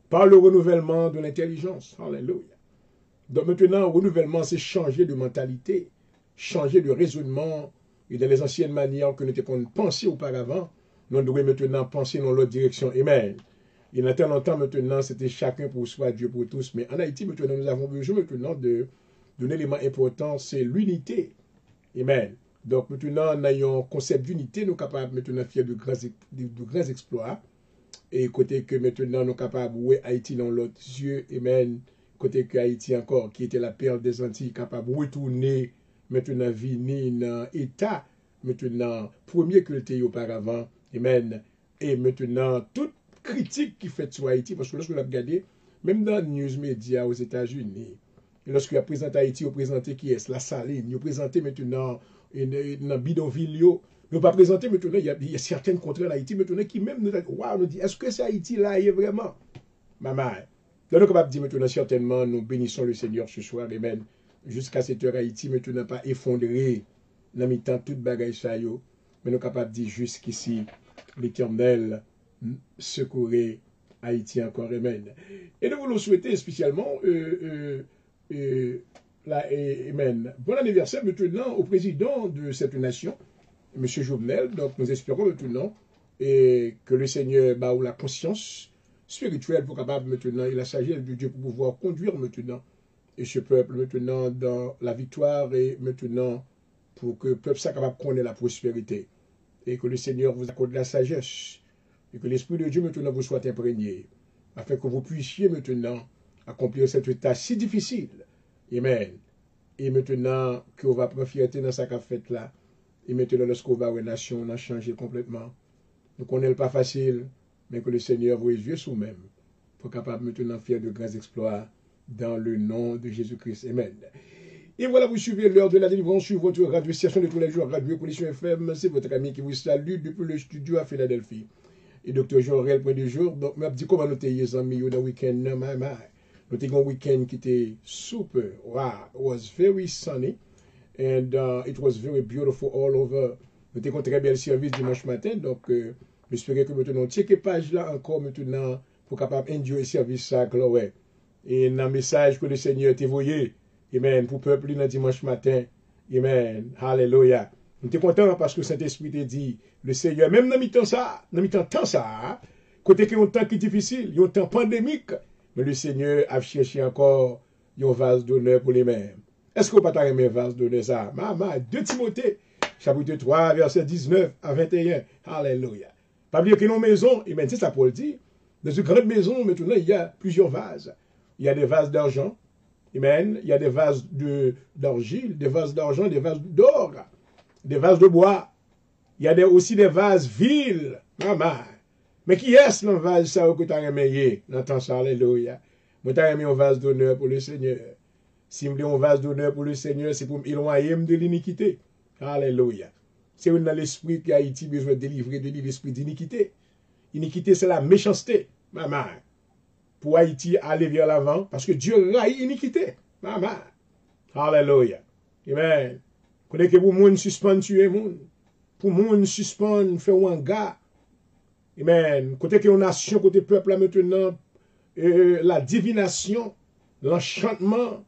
par le renouvellement de l'intelligence. Alléluia. Donc maintenant, le renouvellement, c'est changer de mentalité, changer de raisonnement, et dans les anciennes manières que nous avons pensé auparavant, nous devons maintenant penser dans l'autre direction. Amen. Il y a tellement longtemps maintenant, c'était chacun pour soi, Dieu pour tous. Mais en Haïti, maintenant, nous avons besoin maintenant d'un élément important, c'est l'unité. Amen. Donc maintenant, en ayant un concept d'unité, nous sommes capables maintenant de faire de grands exploits. Et côté que maintenant nous sommes capables de voir Haïti dans l'autre yeux, amen. Côté que Haïti encore, qui était la perle des Antilles, capable de retourner maintenant venir dans l'état, maintenant premier que l'était auparavant, amen. Et maintenant, toute critique qui fait sur Haïti, parce que lorsque vous regardez, même dans les news médias aux États-Unis, lorsque vous présentez Haïti, vous présentez qui est la saline, vous présentez maintenant une bidonville. Nous pas présenter maintenant, il y a certaines contrées en Haïti maintenant qui même nous disent, waouh, nous dit, est-ce que c'est Haïti là, il est vraiment? Maman, Donc, nous sommes capables de dire maintenant, certainement, nous bénissons le Seigneur ce soir, amen. Jusqu'à cette heure, Haïti, maintenant, pas effondré, dans le temps, toute bagaille ça, yo. Mais nous sommes capables de dire jusqu'ici, l'Éternel secourait Haïti encore, amen. Et nous voulons souhaiter spécialement, amen. Bon anniversaire maintenant au président de cette nation, M. Jovenel. Donc, nous espérons maintenant que le Seigneur bat la conscience spirituelle pour capable maintenant et la sagesse de Dieu pour pouvoir conduire maintenant et ce peuple maintenant dans la victoire et maintenant pour que le peuple soit capable de connaître la prospérité et que le Seigneur vous accorde la sagesse et que l'Esprit de Dieu maintenant vous soit imprégné afin que vous puissiez maintenant accomplir cette tâche si difficile. Amen. Et maintenant qu'on va prendre fierté dans sa fête là et maintenant lorsqu'on va aux nations, on a changé complètement. Nous connaissons pas facile, mais que le Seigneur vous yeux sous même pour capable maintenant faire de grands exploits dans le nom de Jésus-Christ. Amen. Et voilà, vous suivez l'heure de la délivrance sur votre radio station de tous les jours, Radio Condition FM. C'est votre ami qui vous salue depuis le studio à Philadelphie. Et Dr. Jean-Réel, point du jour. Donc, je dis comment nous avons les amis dans le week-end. Nous avons un week-end qui était super. Wow, it was very sunny. And it was very beautiful all over. Nous avons un très bel service dimanche matin. Donc, j'espère que maintenant, checkez page là encore maintenant pour capable enjoy le service ça, Chloé. Et dans le message que le Seigneur t'a envoyé, amen, pour le peuple dans dimanche matin, amen, hallelujah. Nous sommes contents parce que le Saint-Esprit t'a dit, le Seigneur, même dans mi-temps ça, côté qu'il y a un temps qui est difficile, il y a un temps pandémique, mais le Seigneur a cherché encore un vase d'honneur pour lui-même. Est-ce que vous n'avez pas aimé un vase d'honneur ça? Maman, 2 Timothée, chapitre 3, verset 19 à 21, hallelujah. Pas oublier que nos maisons, amen, c'est ça Paul dit, dans une grande maison, maintenant, il y a plusieurs vases. Il y a des vases d'argent, amen. Il y a des vases d'argile, des vases d'argent, des vases d'or, des vases de bois. Il y a aussi des vases vils, maman. Mais qui est-ce dans le vase ça que tu as aimé? N'entends ça, alléluia. Moi, tu as aimé un vase d'honneur pour le Seigneur. Si je un vase d'honneur pour le Seigneur, c'est pour m'éloigner de l'iniquité. Alléluia. C'est dans l'esprit qu'Haïti a besoin de délivrer de l'esprit d'iniquité. Iniquité, c'est la méchanceté, maman. Pour Haïti aller vers l'avant, parce que Dieu raille iniquité. Maman. Alléluia. Amen. Connaissez que pour moun suspend tuer moun. Pour moun suspend faire un gars. Amen. Côté que une nation, côté peuple là maintenant, la divination, l'enchantement,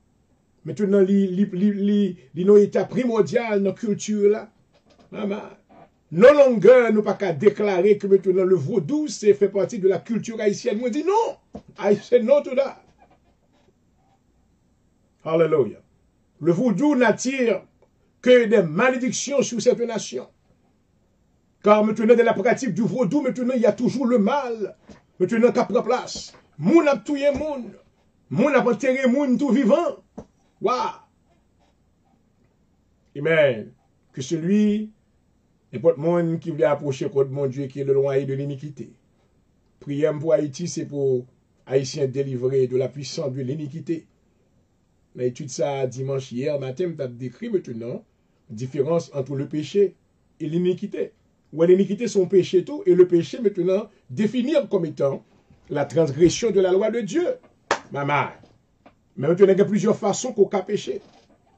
maintenant nos états primordial dans la culture là. Maman. Non longer, nous pas qu'à déclarer que maintenant le vaudou, c'est fait partie de la culture haïtienne. Moi, je dis non. I say no to that. Hallelujah. Le vaudou n'attire que des malédictions sur cette nation. Car maintenant, dans la pratique du vaudou, maintenant, il y a toujours le mal. Maintenant, qui prend place. Moun a tué moun. Moun a enterré moun tout vivant. Waouh. Amen. Que celui n'importe monde qui veut approcher contre mon Dieu qui est le loin de l'iniquité. Prière pour Haïti, c'est pour Haïtiens délivrés de la puissance de l'iniquité. L'étude ça dimanche hier matin, tu as décrit maintenant la différence entre le péché et l'iniquité. Où l'iniquité son péché tout et le péché maintenant définir comme étant la transgression de la loi de Dieu. Maman. Mais maintenant il y a plusieurs façons qu'on peut pécher.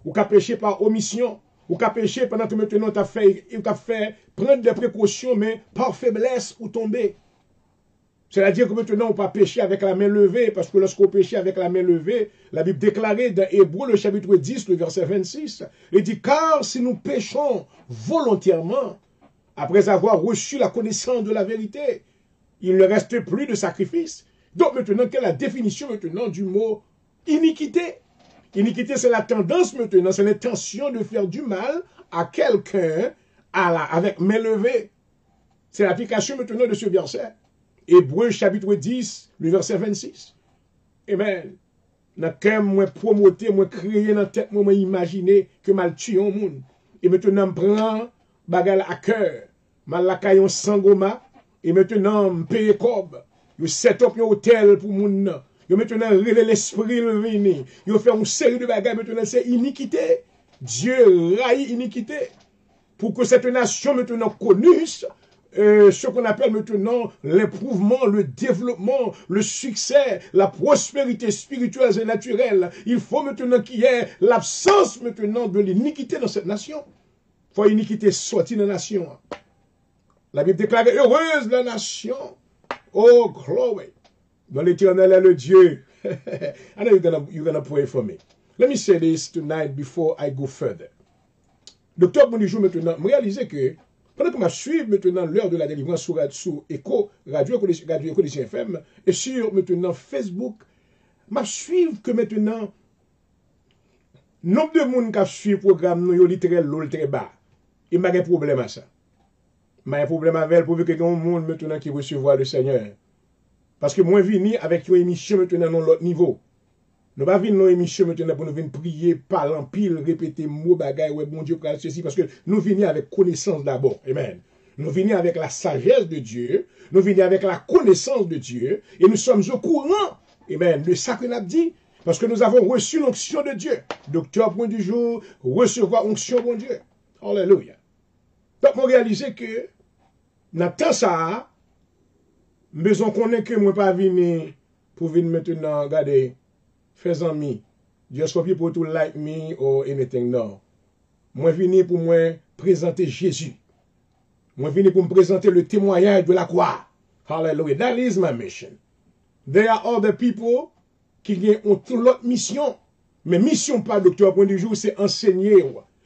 Ou qu'à pécher par omission. Ou qu'à pécher pendant que maintenant tu as fait prendre des précautions, mais par faiblesse ou tomber. C'est-à-dire que maintenant on peut pécher avec la main levée, parce que lorsqu'on péche avec la main levée, la Bible déclarait dans Hébreux, le chapitre 10, le verset 26, il dit, car si nous péchons volontairement, après avoir reçu la connaissance de la vérité, il ne reste plus de sacrifice. Donc maintenant, quelle est la définition maintenant du mot iniquité? Iniquité, c'est la tendance maintenant, c'est l'intention de faire du mal à quelqu'un avec main levée. C'est l'application maintenant de ce verset. Hébreux chapitre 10, le verset 26. Amen. Dans lequel moi promoter, moi créer dans la tête, moi imaginer que mal tuer un monde. Et maintenant, je prends bagal à cœur. Mal la caillon sangoma. Et maintenant, je paye cob. Je set up un hôtel pour moun. Je maintenant relève l'esprit le venir. Je fais une série de bagages. Maintenant, c'est iniquité. Dieu raille iniquité. Pour que cette nation maintenant connaisse ce qu'on appelle maintenant l'éprouvement, le développement, le succès, la prospérité spirituelle et naturelle. Il faut maintenant qu'il y ait l'absence maintenant de l'iniquité dans cette nation. Il faut l'iniquité sortir de la nation. La Bible déclare heureuse la nation. Oh, glory. Dans l'Éternel est le Dieu. I know you're gonna pray for me. Let me say this tonight before I go further. Docteur Bonjour maintenant, réalisez que pendant que je suis maintenant l'heure de la délivrance sur Echo, Radio Éco FM, et sur maintenant Facebook, je suis que maintenant, nombre de monde qui suit le programme, nous est très bas. Il m'a un problème à ça. Il m'a un problème avec pour que tout le monde maintenant qui recevoir le Seigneur. Parce que moi, je viens avec une émission maintenant dans l'autre niveau. Nous ne venons pas dans émission maintenant pour nous venir prier, parler en pile, répéter mots, bagaille, ouais, bon Dieu, ceci, parce que nous venons avec connaissance d'abord. Amen. Nous venons avec la sagesse de Dieu, nous venons avec la connaissance de Dieu, et nous sommes au courant, amen, de ça que nous avons dit, parce que nous avons reçu l'onction de Dieu. Docteur, point du jour, recevoir onction, bon Dieu. Alléluia. Donc, nous réalisons que, dans temps ça, besoin qu'on ait que moi pas venir pour venir maintenant regarder, fais amis, just for people to like me or anything, no. Moi venir pour moi présenter Jésus. Moi venir pour me présenter le témoignage de la croix. Hallelujah. That is my mission. There are other people qui ont toute l'autre mission. Mais mission pas, docteur, point du jour, c'est enseigner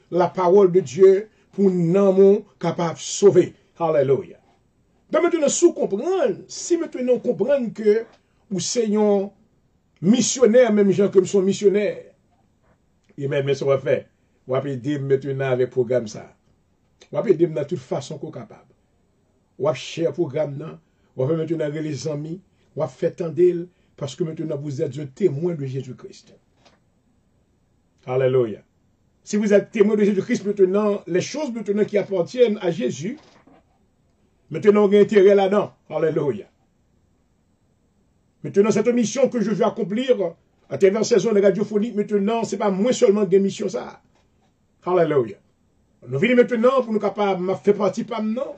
la parole de Dieu pour nous capables de sauver. Hallelujah. Donc maintenant, si maintenant on comprend que nous sommes missionnaires, même gens comme sont missionnaires, et même ça va faire, on va aider maintenant avec le programme ça. On va aider de toute façon qu'on est capable. On va chercher le programme, on va maintenant avec les amis, on va faire tendre, parce que maintenant vous êtes un témoin de Jésus-Christ. Alléluia. Si vous êtes témoin de Jésus-Christ maintenant, les choses maintenant qui appartiennent à Jésus, maintenant, on a intérêt là-dedans. Alléluia. Maintenant, cette mission que je veux accomplir à travers saison de radiophonique, maintenant, ce n'est pas moi seulement de mission ça. Alléluia. Nous venons maintenant pour nous capables de faire partie pas maintenant.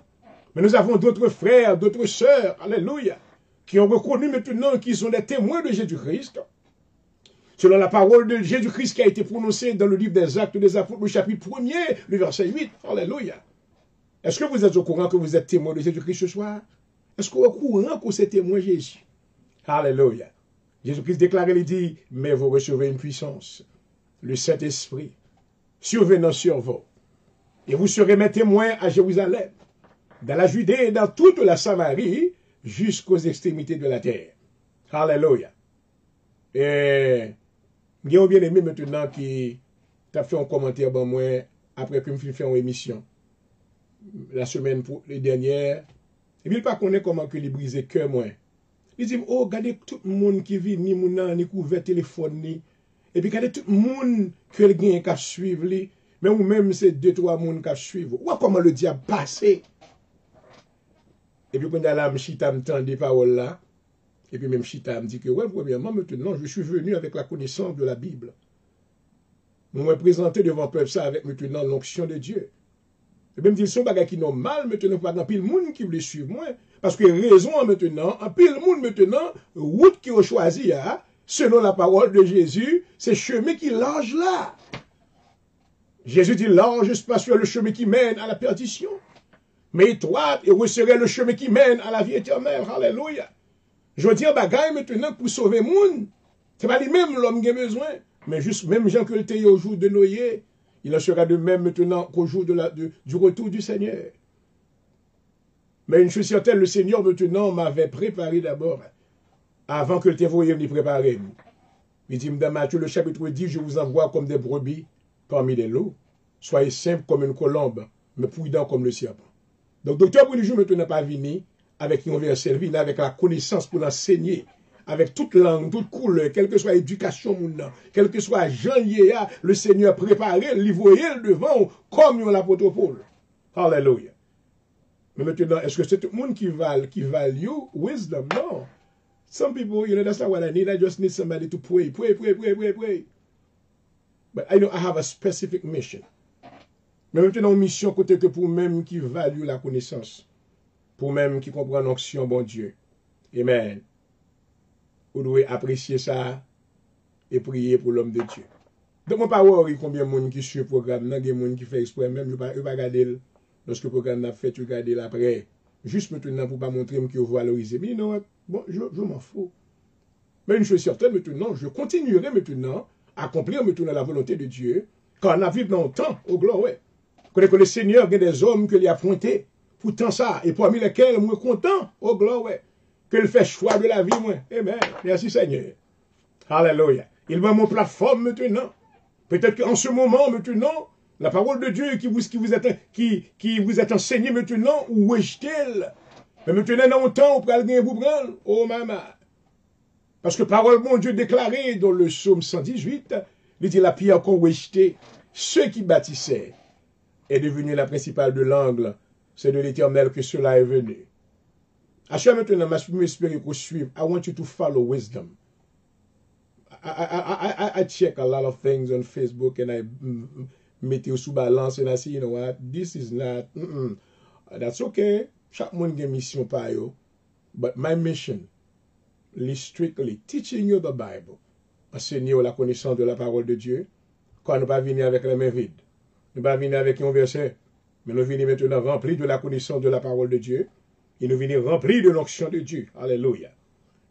Mais nous avons d'autres frères, d'autres sœurs, alléluia, qui ont reconnu maintenant qu'ils sont des témoins de Jésus-Christ. Selon la parole de Jésus-Christ qui a été prononcée dans le livre des Actes des Apôtres, le chapitre 1er, le verset 8. Alléluia. Est-ce que vous êtes au courant que vous êtes témoin de Jésus-Christ ce soir? Est-ce que vous êtes au courant que vous êtes témoin de Jésus? Alléluia. Jésus-Christ déclare, il dit, mais vous recevez une puissance, le Saint-Esprit, survenant sur vous. Et vous serez mes témoins à Jérusalem, dans la Judée et dans toute la Samarie, jusqu'aux extrémités de la terre. Alléluia. Et, j'ai bien aimé maintenant qui t'a fait un commentaire, ben moi, après que je me fait une émission. La semaine dernière, et puis il pas connaît comment que il brise cœur moi. Il dit oh regardez tout le monde qui vit ni moun ni couvert téléphone ni et puis regardez tout le monde que le gain qui suivre li mais ou même c'est 2-3 monde qui suivre. Ou comment le diable passé. Et puis quand là m'chita m'entend des paroles là et puis même chita me dit que ouais premièrement maintenant je suis venu avec la connaissance de la Bible. Moi me présenter devant peuple ça avec maintenant l'onction de Dieu. Et même si sont bagages qui n'ont mal, maintenant, pas dans pile monde qui veut suivre moi. Parce que raison maintenant, en pile monde maintenant, route qui ont choisi, hein, selon la parole de Jésus, c'est chemin qui large là. Jésus dit large, spacieux, le chemin qui mène à la perdition. Mais étroite, et vous serez le chemin qui mène à la vie éternelle. Alléluia. Je veux dire, bagaille maintenant pour sauver le monde. C'est pas lui-même l'homme qui a besoin, mais juste même gens que le théo au jour de Noé. Il en sera de même maintenant qu'au jour du retour du Seigneur. Mais une chose certaine, le Seigneur maintenant m'avait préparé d'abord, avant que le tévoyer m'y prépare. Il dit, dans Matthieu, le chapitre 10, je vous envoie comme des brebis parmi les loups. Soyez simples comme une colombe, mais prudents comme le serpent. Donc, docteur Boudijou maintenant pas venu avec une verset, il avec la connaissance pour l'enseigner. Avec toute langue, toute couleur, quelle que soit l'éducation, quel que soit Jean Yéa, le Seigneur préparé, livré devant, comme l'apôtre Paul. Alléluia. Mais maintenant, est-ce que c'est tout le monde qui value wisdom? No. Some people, you know, that's not what I need. I just need somebody to pray. But I know I have a specific mission. Mais maintenant, une mission côté que pour même qui value la connaissance. pour même qui comprend l'onction, bon Dieu. Amen. Vous devez apprécier ça et prier pour l'homme de Dieu. Donc, on ne pas voir combien de monde qui suit le programme, il y a des gens qui font exprès, même, ils ne pas regarder lorsque le programme a fait, tu regardes après. Juste maintenant pour ne pas montrer que vous valorisez. Mais non, bon, je m'en fous. Mais une chose certaine, maintenant, je continuerai maintenant à accomplir maintenant la volonté de Dieu, quand on a vécu dans le temps, au gloire, ouais. Connais que le Seigneur, il y a des hommes qu'il a pointés, pour tant ça, et parmi lesquels, moi, content, au gloire, ouais, qu'il fait choix de la vie, moi. Amen. Merci Seigneur. Alléluia. Il va mon plateforme maintenant. Peut-être qu'en ce moment, maintenant, la parole de Dieu qui vous est enseignée maintenant, ou est-elle? Mais maintenant, dans le temps, on peut aller vous prendre. Oh, maman. Parce que parole, mon Dieu, déclarée dans le psaume 118, il dit la pierre qu'on rejetait, ceux qui bâtissaient, est devenue la principale de l'angle. C'est de l'Éternel que cela est venu. À chaque maintenant, je m'espère qu'on suive. I want you to follow wisdom. I check a lot of things on Facebook and I mette sous balance and I say, you know what, this is not, that's okay. Chaque monde a une mission par yo. But my mission is strictly teaching you the Bible. Enseigner la connaissance de la parole de Dieu. Quand nous ne pas venir avec les mains vides. Nous ne pas venir avec un verset. Mais nous venons maintenant remplis de la connaissance de la parole de Dieu. Et nous venons remplis de l'onction de Dieu. Alléluia.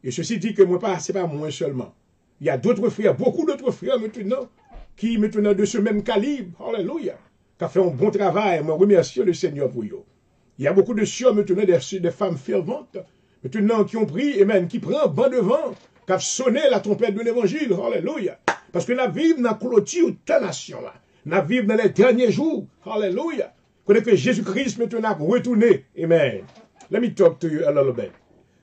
Et ceci dit que moi, ce n'est pas moi seulement. Il y a d'autres frères, beaucoup d'autres frères maintenant, qui maintenant de ce même calibre, alléluia, qui ont fait un bon travail. Moi, remercie le Seigneur pour eux. Il y a beaucoup de sœurs maintenant, des femmes ferventes, maintenant qui ont pris, amen, qui prennent banc devant, qui ont sonné la trompette de l'évangile, alléluia. Parce que nous vivons dans la clôture de ta nation, nous vivons dans les derniers jours, alléluia. Connais que Jésus-Christ maintenant a retourné, amen. Let me talk to you a little bit.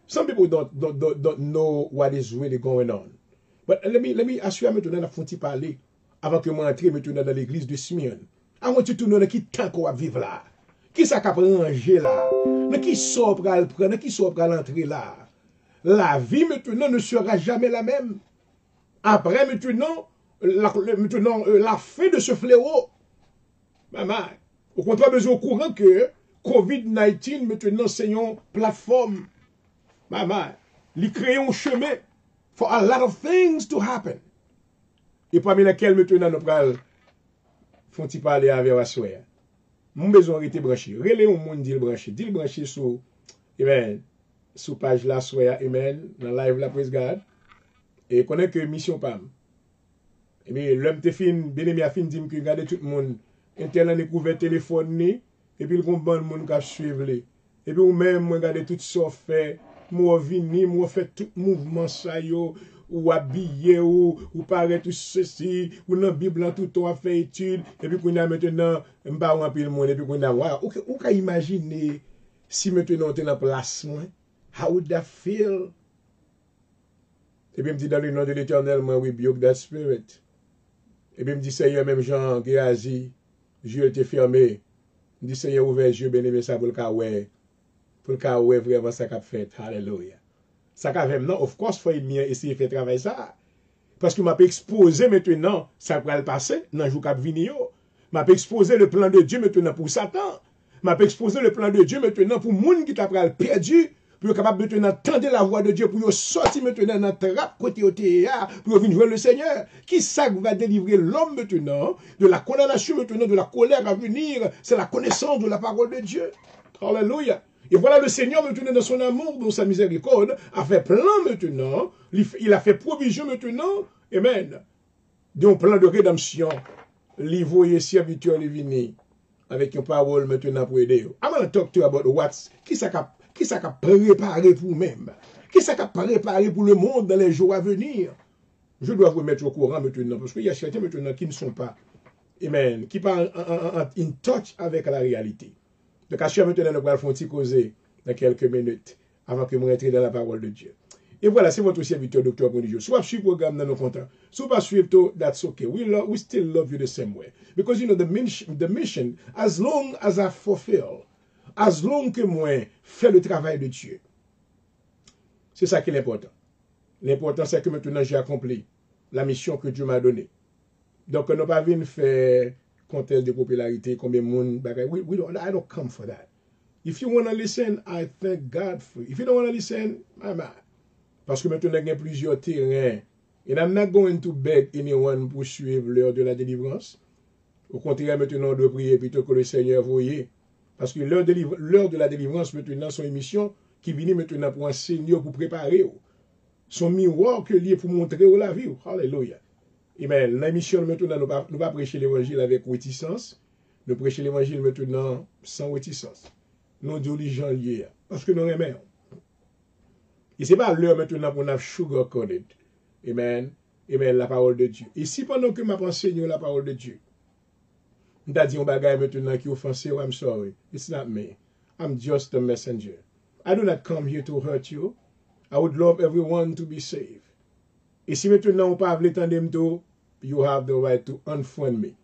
Some people don't know what is really going on. But let me assure maintenant à font parler avant que moi entre maintenant dans l'église de Smyrne. I want you to know qui tant qu'on va vivre là. Qui ça qu'a ranger là? Mais qui sort pour le prendre, qui sort pour l'entrer là? La vie maintenant ne sera jamais la même. Après maintenant la fin de ce fléau. Maman, au contraire, besoin au courant que COVID-19 maintenant c'est une plateforme. Maman, il crée un chemin for a lot of things to happen. Et parmi lesquels maintenant nous pral font-ils parler avec la soeur. Mon besoin rester branché. Relais au monde dit le branché sur amen, sur page la soeur amen, dans live la praise God. Et connaît que mission pam. Et bien l'homme te fin bien-aimé a fin dit que regarder tout le monde internet découvert téléphone ni et puis le bon monde qui suivre les. Et puis ou même regarder tout ça fait moi vini, moi fait tout mouvement ça yo, ou habillé ou paraît tout ceci, ou dans la Bible tout on a fait étude, et puis qu'on a maintenant m'pa ou pile monde et puis qu'on a ou ka imaginer si maintenant on est dans place moi, how would that feel? Et puis me dit dans le nom de l'Éternel moi rebuke that spirit. Et puis me dit Seigneur même Jean Géasi, Dieu était fermé. Me dit Seigneur ouvert les yeux bien-aimé ça pour le cas ouais. Pour le cas où est vraiment ça qu'a fait. Alléluia. Ça qu'a fait, non, of course, il faut essayer de faire travailler ça. Parce que m'a exposé maintenant, ça va le passer, dans le jour qui venir. M'a exposé le plan de Dieu maintenant pour Satan. M'a exposé le plan de Dieu maintenant pour les gens qui t'a perdu, pour être capable de entendre la voix de Dieu, pour sortir maintenant dans la trappe côté au théâtre, pour venir jouer le Seigneur. Qui ça va délivrer l'homme maintenant de la condamnation maintenant, de la colère à venir? C'est la connaissance de la parole de Dieu. Alléluia. Et voilà le Seigneur maintenant dans son amour, dans sa miséricorde, a fait plan maintenant, il a fait provision maintenant, amen, d'un plan de rédemption, l'ivroyer serviteur divini, avec une parole maintenant pour aider. I want to talk to you about qui ça qu'a préparé pour vous-même, qui ça qu'a préparé pour le monde dans les jours à venir. Je dois vous mettre au courant maintenant, parce qu'il y a certains maintenant qui ne sont pas, amen, qui parlent in touch avec la réalité. Donc, à chaque maintenant, nous allons faire un petit causer dans quelques minutes avant que nous rentrions dans la parole de Dieu. Et voilà, c'est votre serviteur, Dr. Bonijo. Soit suivre le programme dans nos comptes, soit pas suivre tout, that's okay. We still love you the same way. Because, you know, the mission, as long as I fulfill, as long que moi fais le travail de Dieu, c'est ça qui est important. L'important, c'est que maintenant j'ai accompli la mission que Dieu m'a donnée. Donc, on n'a pas venir faire contest de popularité, combien de monde, I don't come for that. If you want to listen, I thank God for you. If you don't want to listen, my man. Parce que maintenant, il y a plusieurs terrains. And I'm not going to beg anyone pour suivre l'heure de la délivrance. Au contraire, maintenant, on doit prier plutôt que le Seigneur voyait. Parce que l'heure de la délivrance, maintenant, son émission qui vient maintenant pour enseigner, pour préparer. Son miroir que lié pour montrer la vie. Alléluia. Amen. L'émission maintenant, nous ne pas prêcher l'évangile avec réticence. Nous prêcher l'évangile maintenant sans réticence. Nous diligents liés. Parce que nous aimons. Et ce n'est pas l'heure maintenant pour nous sugar-coated. Amen. Amen. La parole de Dieu. Et si pendant que je enseigne la parole de Dieu, je t'ai dit un bagage maintenant qui est offensé, I'm sorry. It's not me. I'm just a messenger. I do not come here to hurt you. I would love everyone to be saved. Et si maintenant on parle l'étendem tout, you have the right to unfriend me.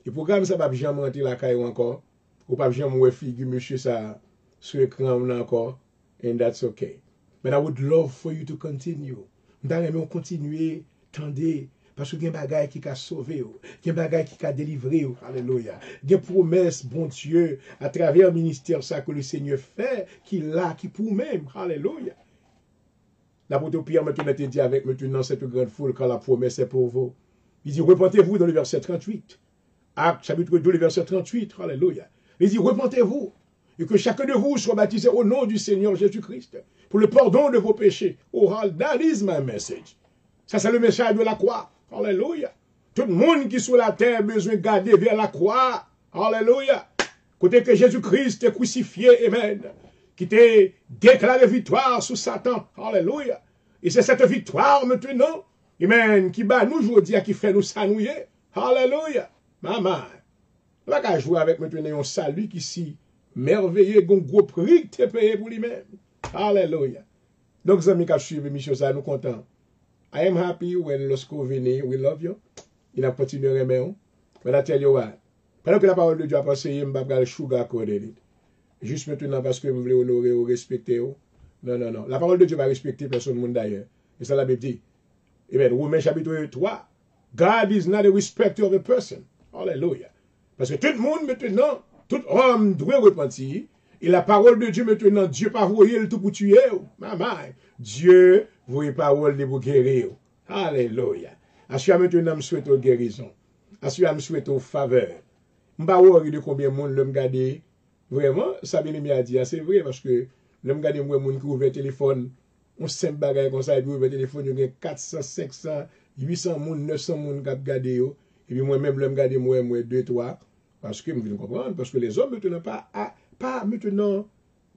Et pour ça, pas jamais rentrer la caille encore, ou pas jamais voir figure monsieur ça sur l'écran encore, and that's okay. But I would love for you to continue. M'aimerais continuer, tendez, parce que il y a des bagages qui a sauvé, il y a des bagages qui a délivré, alléluia. Il y a des promesses, bon Dieu, à travers le ministère ça que le Seigneur fait, qu'il a, qui pour même, alléluia. L'apôtre Pierre maintenant te dit avec maintenant cette grande foule quand la promesse est pour vous. Il dit, repentez-vous dans le verset 38. Acte chapitre 2, le verset 38, alléluia. Il dit, repentez-vous et que chacun de vous soit baptisé au nom du Seigneur Jésus-Christ pour le pardon de vos péchés. Oh, that is my message. Ça, c'est le message de la croix. Alléluia. Tout le monde qui est sur la terre a besoin de garder vers la croix. Alléluia. Côté que Jésus-Christ est crucifié, amen. Qui t'a déclaré victoire sur Satan. Alléluia. Et c'est cette victoire maintenant, amen, qui bat nous aujourd'hui, qui fait nous s'ennuyer. Alléluia. Maman. On va jouer avec maintenant un salut qui si merveilleux, un gros prix que tu payé pour lui-même. Alléluia. Donc, amis qui suivent l'émission, ça nous content. I am happy when lorsqu'on vient, we love you. Il a continué à aimer. But I tell you what, pendant que la parole de Dieu a passé, je ne vais pas le sugar coder. Juste maintenant parce que vous voulez honorer ou respecter. Non, non, non. La parole de Dieu va respecter personne monde d'ailleurs. Et ça la Bible dit. Amen. Romains chapitre 3. God is not a respecter of a person. Alléluia. Parce que tout le monde maintenant, tout homme doit repentir. Et la parole de Dieu maintenant, Dieu pas voyer le tout pour tuer. Maman. Dieu voyez parole de pour guérir. Alléluia. Assurez maintenant, je souhaite guérison. Assurez, je souhaite faveur. Je ne sais pas de combien de monde me regarde. Vraiment, ça bien a dit, c'est vrai, parce que je regarde les gens qui ouvrent le téléphone, on simple bagaille comme ça, et puis ouvre le téléphone, il y a 400, 500, 800 personnes, 900 personnes qui regardent, et puis moi-même, je regarde moi, 2, 3, parce que je veux comprendre, parce que les hommes maintenant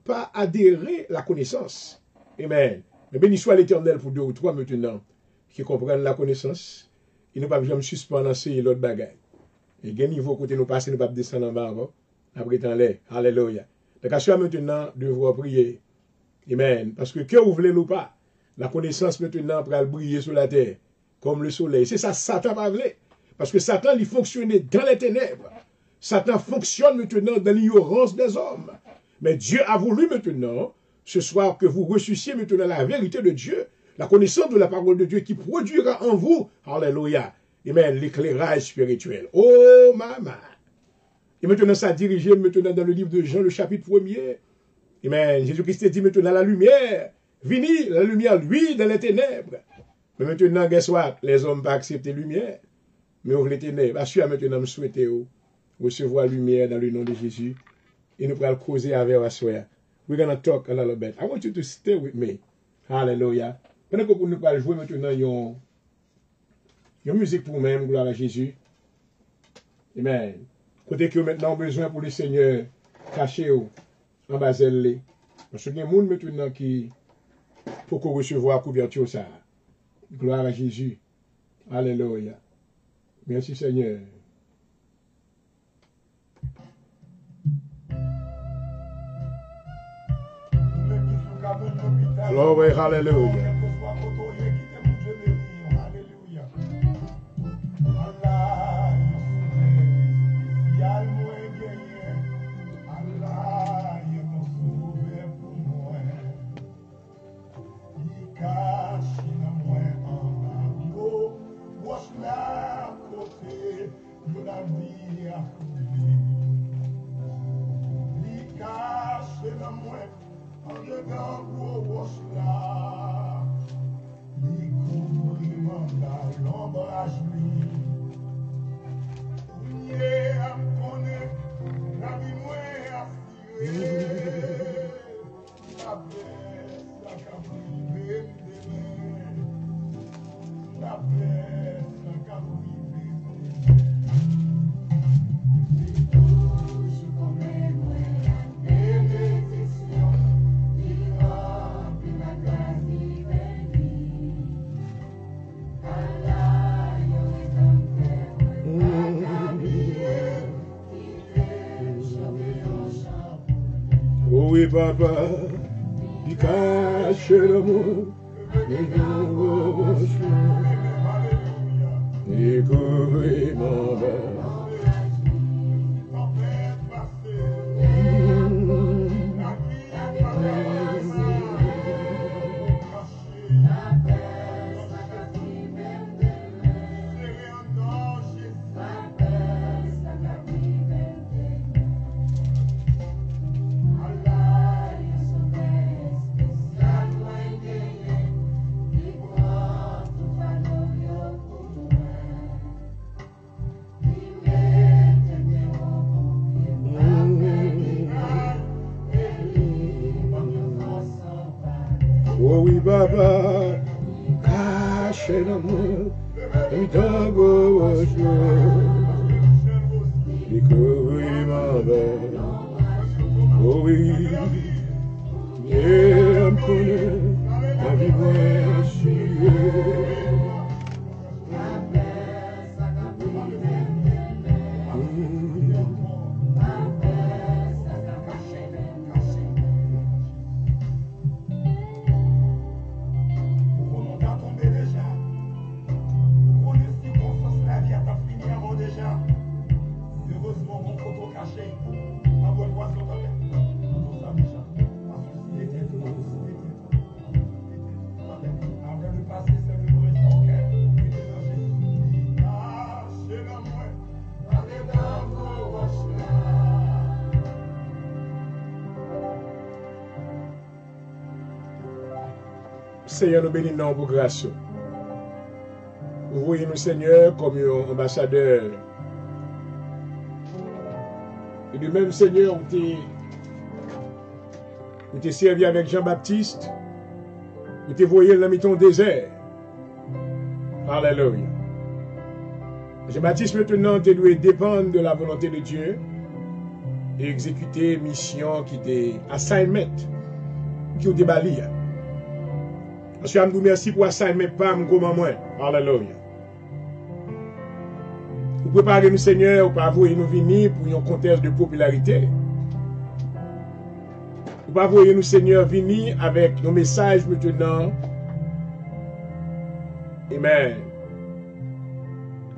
pas adhérer à la connaissance. Amen. Mais béni soit l'Éternel pour 2 ou 3 maintenant, qui comprennent la connaissance, ils ne peuvent jamais suspendre enseigner l'autre bagaille. Et il y a un niveau côté nous passer, nous ne pouvons pas descendre en bas encore. Après temps là, alléluia. Donc, à soi maintenant, devoir prier. Amen. Parce que vous voulez ou pas, la connaissance maintenant va briller sur la terre, comme le soleil. C'est ça, Satan va voulu. Parce que Satan, il fonctionnait dans les ténèbres. Satan fonctionne maintenant dans l'ignorance des hommes. Mais Dieu a voulu maintenant, ce soir, que vous ressuscitiez maintenant la vérité de Dieu, la connaissance de la parole de Dieu qui produira en vous, alléluia, amen, l'éclairage spirituel. Oh, maman. Et maintenant, ça dirige maintenant dans le livre de Jean, le chapitre 1er. Amen. Jésus-Christ dit maintenant la lumière. Vini, la lumière, lui, dans les ténèbres. Mais maintenant, guess what? Les hommes pas accepter la lumière. Mais ouvrent les ténèbres. Assure maintenant, me souhaiter recevoir la lumière dans le nom de Jésus. Et nous pourrons causer avec la soeur. We're going to talk a little bit. I want you to stay with me. Hallelujah. Pendant que nous allons jouer maintenant une musique pour nous-mêmes, gloire à Jésus. Amen. Côté que maintenant besoin pour le Seigneur cacher en bas d'elle. Parce qu'il y a des gens maintenant qui pour recevoir la couverture ça. Gloire à Jésus. Alléluia. Merci Seigneur. Glory, hallelujah. Cash Oui, papa, il cache l'amour, découvrez mon verre. Oh oui, papa, cache l'amour, et tango découvrir ma belle. Oh oui, et me connaît, la vie moi sûre. Seigneur, nous bénissons pour grâce. Vous voyez nous, Seigneur, comme ambassadeur. Et de même, Seigneur, vous t'es servi avec Jean-Baptiste. Vous t'es voyé dans le désert. Alléluia. Jean-Baptiste, maintenant, tu dois dépendre de la volonté de Dieu et exécuter mission qui était assignment, qui est débali. Je vous remercie pour assignment, pas comme moi. Alléluia. Vous préparez nous, Seigneur, pour avoir nous venir pour un contexte de popularité. Vous pas voyez nous, Seigneur, venir avec nos messages maintenant. Amen.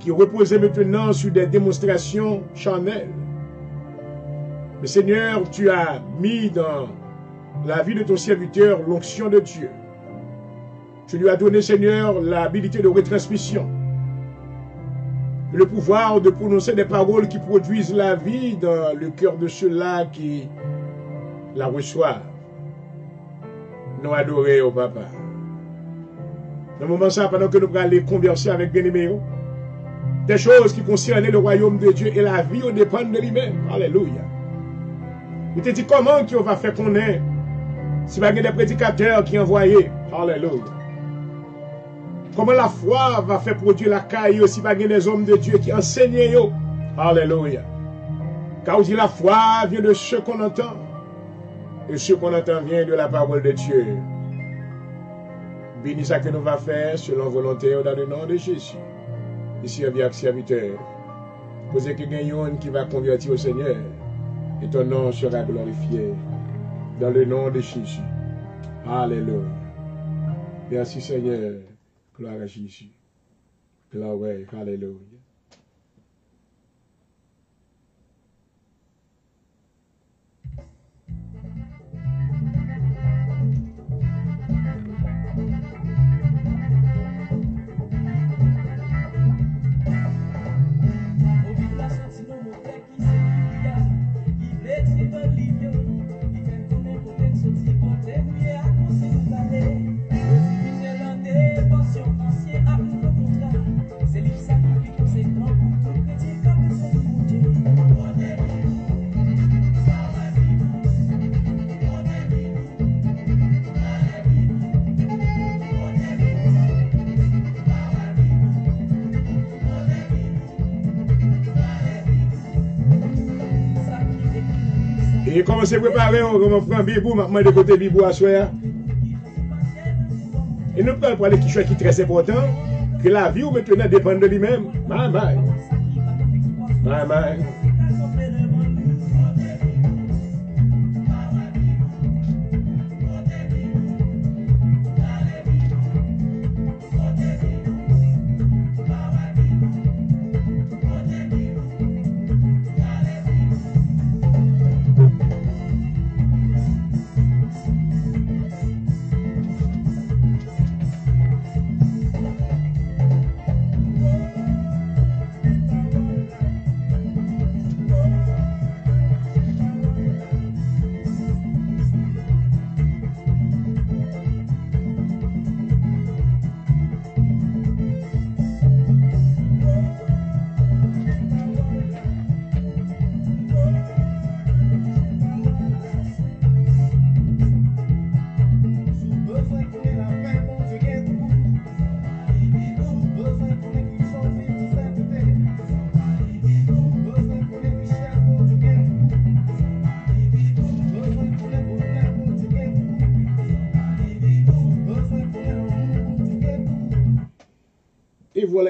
Qui reposaient maintenant sur des démonstrations charnelles. Mais Seigneur, tu as mis dans la vie de ton serviteur l'onction de Dieu. Tu lui as donné, Seigneur, l'habilité de retransmission. Le pouvoir de prononcer des paroles qui produisent la vie dans le cœur de ceux-là qui la reçoivent. Nous adorés au Papa. Dans le moment ça, pendant que nous allons converser avec bien-aimés, des choses qui concernaient le royaume de Dieu et la vie au dépend de lui-même. Alléluia. Il te dit comment qu'on va faire qu'on est si pas des prédicateurs qui envoyés. Alléluia. Comment la foi va faire produire la caille si pas des hommes de Dieu qui enseignent. Alléluia. Car on dit la foi vient de ce qu'on entend. Et ce qu'on entend vient de la parole de Dieu. Bénis ça que nous va faire selon volonté dans le nom de Jésus. Et servir serviteur. Posez que gagnons qui va convertir au Seigneur. Et ton nom sera glorifié. Dans le nom de Jésus. Alléluia. Merci Seigneur. Gloire à Jésus. Gloire, alléluia. Et commencez à préparer, comment prendre Bibou, maintenant de côté Bibou à soi. Et nous pouvons parler de quelque chose qui est très important, que la vie ou maintenant dépend de lui-même. Bye bye. Bye bye.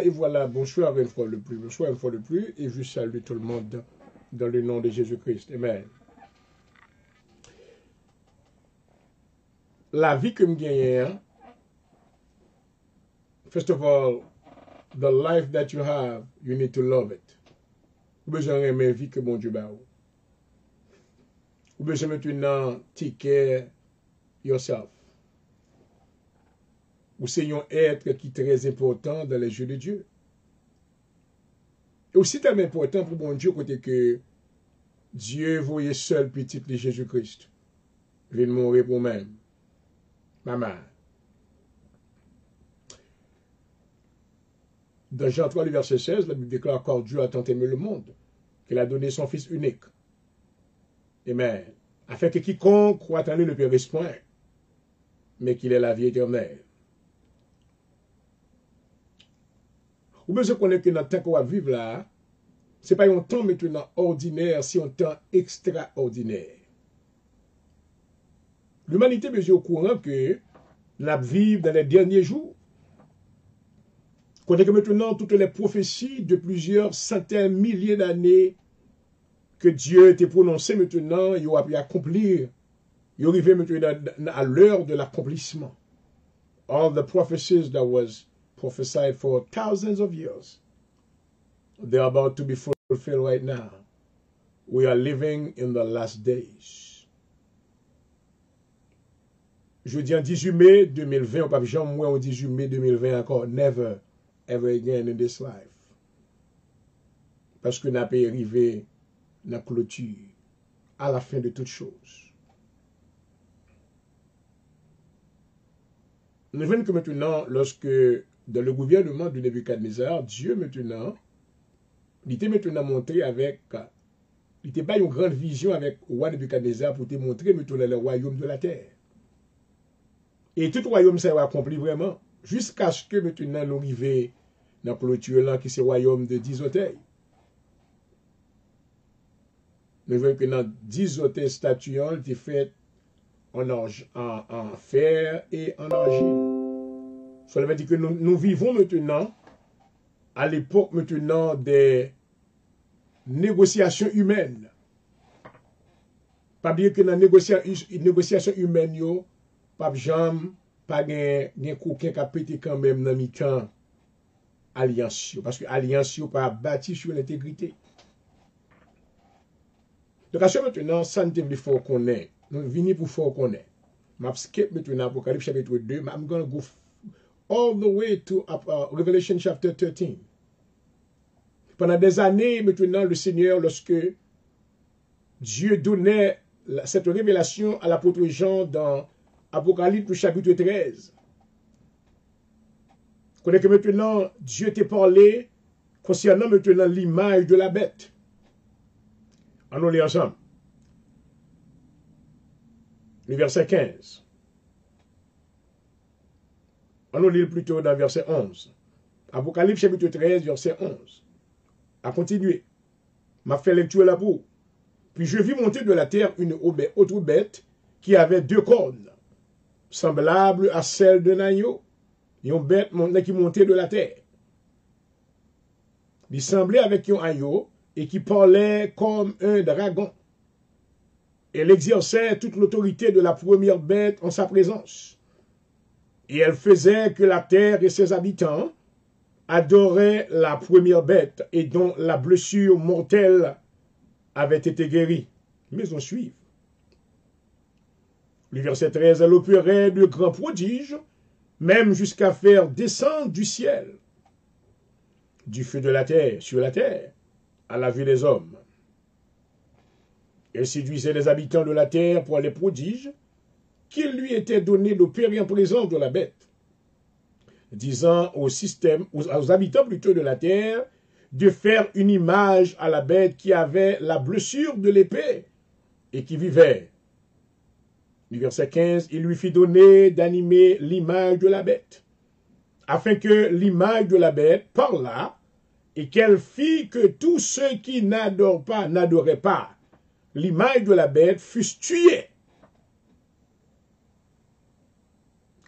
Et voilà, bonsoir une fois de plus, et je salue tout le monde dans le nom de Jésus-Christ. Amen. La vie que je gagne, first of all, the life that you have, you need to love it. Vous besoin de la vie que mon Dieu ba. Vous besoin maintenant take care yourself. Ou c'est un être qui est très important dans les yeux de Dieu. Et aussi tellement important pour mon Dieu côté que Dieu voyait seul petit de Jésus-Christ. Il vient mourir pour même. Maman. Dans Jean 3, le verset 16, la Bible déclare encore Dieu a tant aimé le monde qu'il a donné son Fils unique. Amen. Afin que quiconque croit en lui ne périsse point, mais qu'il ait la vie éternelle. Ou bien je connais que notre temps qu'on va vivre là, ce n'est pas un temps maintenant ordinaire, c'est un temps extraordinaire. L'humanité est au courant que nous vivons dans les derniers jours. Connaît que maintenant toutes les prophéties de plusieurs centaines, milliers d'années que Dieu était prononcé maintenant, il a pu accomplir. Il arrivé maintenant à l'heure de l'accomplissement. All the prophecies that was prophesied for thousands of years, they're about to be fulfilled right now. We are living in the last days. Je dis en 18 mai 2020, on ne peut pas jamais moins en 18 mai 2020 encore. Never, ever again in this life. Parce que nous avons arrivé à la clôture, à la fin de toutes choses. Nous venons que maintenant, lorsque dans le gouvernement de Nebuchadnezzar, Dieu maintenant, il était maintenant montré avec, il n'était pas une grande vision avec le roi Nebuchadnezzar pour te montrer maintenant le royaume de la terre. Et tout le royaume ça va accompli vraiment, jusqu'à ce que maintenant nous arrivions dans la clôture là, qui est le royaume de 10 autels. Nous voyons que dans 10 autels statuants, il était fait en fer et en argile. Cela veut dire que nous vivons maintenant à l'époque maintenant des négociations humaines. Pas bien que dans les négociations humaines, pas jamais, pas de coquin qui a pété quand même dans le temps alliance. Parce que l'alliance n'est pas bâtie sur l'intégrité. Donc à ce maintenant, ça ne te faut qu'on ait. Nous venons pour faire qu'on ait. Je vais skip maintenant Apocalypse chapitre 2, mais I'm going to go all the way to Revelation chapter 13. Pendant des années, maintenant, le Seigneur, lorsque Dieu donnait cette révélation à l'apôtre Jean dans Apocalypse chapitre 13, vous connaissez que maintenant, Dieu t'a parlé concernant maintenant l'image de la bête. Allons lire ensemble. Le verset 15. On lit plutôt dans le verset 11. Apocalypse chapitre 13, verset 11. À continuer. M'a fait lecture là pour. Puis je vis monter de la terre une autre bête qui avait 2 cornes, semblables à celles d'un agneau. Une bête qui montait de la terre. Il semblait avec un agneau et qui parlait comme un dragon. Elle exerçait toute l'autorité de la première bête en sa présence. Et elle faisait que la terre et ses habitants adoraient la première bête et dont la blessure mortelle avait été guérie. Mais on suit. Le verset 13, elle opérait de grands prodiges, même jusqu'à faire descendre du ciel, du feu de la terre, sur la terre, à la vue des hommes. Elle séduisait les habitants de la terre pour les prodiges qu'il lui était donné d'opérer en présence de la bête, disant aux habitants plutôt de la terre, de faire une image à la bête qui avait la blessure de l'épée et qui vivait. Du verset 15, il lui fit donner d'animer l'image de la bête, afin que l'image de la bête parlât et qu'elle fit que tous ceux qui n'adoraient pas l'image de la bête fussent tués.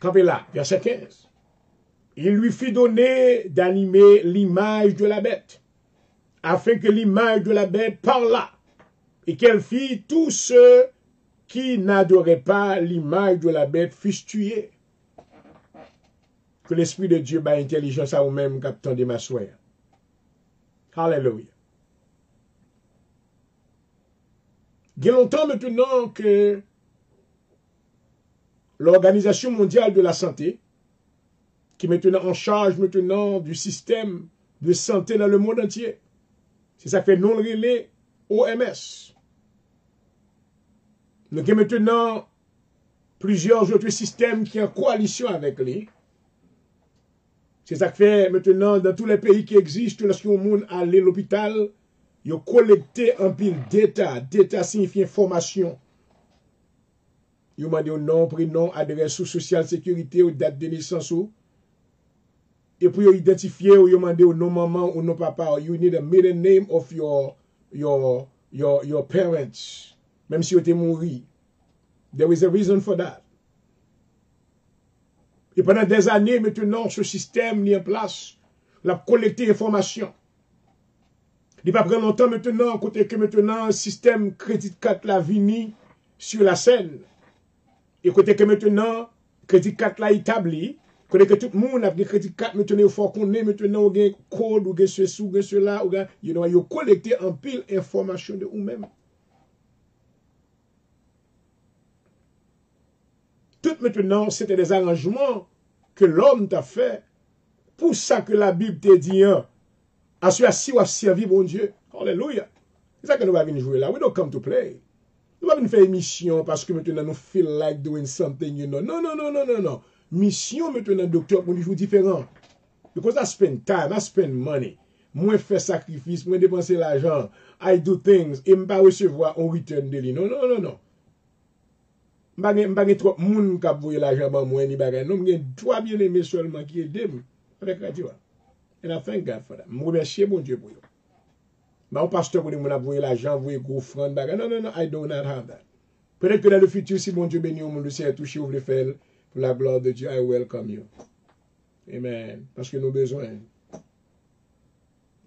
Campez là, verset 15. Il lui fit donner d'animer l'image de la bête, afin que l'image de la bête parlât et qu'elle fit tous ceux qui n'adoraient pas l'image de la bête fussent tués. Que l'Esprit de Dieu ait intelligence à vous-même, captain de ma soeur. Alléluia. Il y a longtemps maintenant que l'Organisation mondiale de la santé, qui est maintenant en charge maintenant du système de santé dans le monde entier, c'est ça que fait non relais OMS. Nous avons maintenant plusieurs autres systèmes qui sont en coalition avec lui. C'est ça que fait maintenant dans tous les pays qui existent, lorsque le monde allait à l'hôpital, ils ont collecté un pile d'état. D'état signifie information. Ils ont demandé nom, prénom, adresse, social sécurité, ou date de naissance. Et puis ils ont identifié, ils ont demandé au nom maman ou nom papa. You need a middle name of your parents. Même si vous êtes mort. There is a reason for that. Et pendant des années, maintenant, ce système mis en place, la collecter information. Il va prendre longtemps maintenant, côté que maintenant, le système crédit carte la vini sur la scène. Et côté que maintenant, crédit carte la établi, côté que tout le monde a des crédit carte maintenant, il faut qu'on ait maintenant, ou un code, ou ceci, ou cela, ou you collecter en pile information de vous-même. Tout maintenant, c'était des arrangements que l'homme t'a fait. Pour ça que la Bible te dit, si vous avez servi bon Dieu. Alléluia. C'est ça que nous allons venir jouer là. We don't come to play. Nous allons venir faire une mission parce que maintenant nous feel like doing something, you know. Non. Mission maintenant, docteur, pour des jours différents. Because I spend time, I spend money. Moi, faire sacrifice, moi, dépenser l'argent. I do things. Et je ne pas recevoir un return de lui. Non. M'bagé trop moun k'ap voye l'argent ban moi ni bagay. Non, m'gen 3 bien-aimés seulement qui aident avec la Dieu. And I thank God for that. M'remercie bon Dieu pour yo. Mais un pasteur pour nous voye l'argent, voye gros offrande bagay. Non, I do not have that. Peut-être que dans le futur, si bon Dieu bénit au monde, le Seigneur touche, ouvre le faire pour la gloire de Dieu, I welcome you. Amen. Parce que nous avons besoin.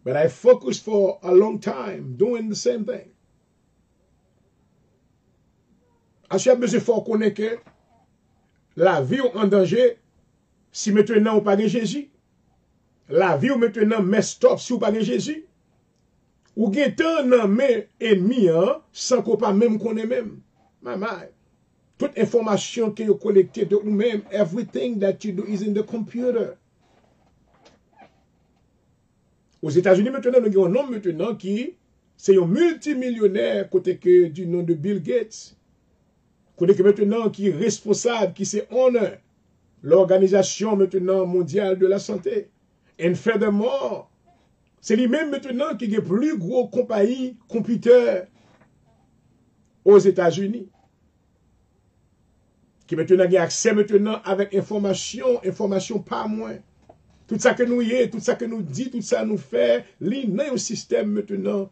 But I focused for a long time doing the same thing. As you besoin de connaître que la vie est en danger si maintenant on pas de Jésus. La vie est maintenant messed up si on pas de Jésus. Ou gen tan nan men ennemi sans qu'on pas même connaît même. Maman, toute information que vous collectez de vous-même, everything that you do is in the computer. Aux États-Unis maintenant, nous avons un homme maintenant qui c'est un multimillionnaire côté que du nom de Bill Gates. Côté que maintenant qui est responsable, qui c'est honor l'organisation maintenant mondiale de la santé. Et furthermore, c'est lui-même maintenant qui est plus gros compagnie computer aux États-Unis. Qui maintenant a accès maintenant avec information pas moins. Tout ça que nous y est, tout ça que nous dit, tout ça nous fait, il y a un système maintenant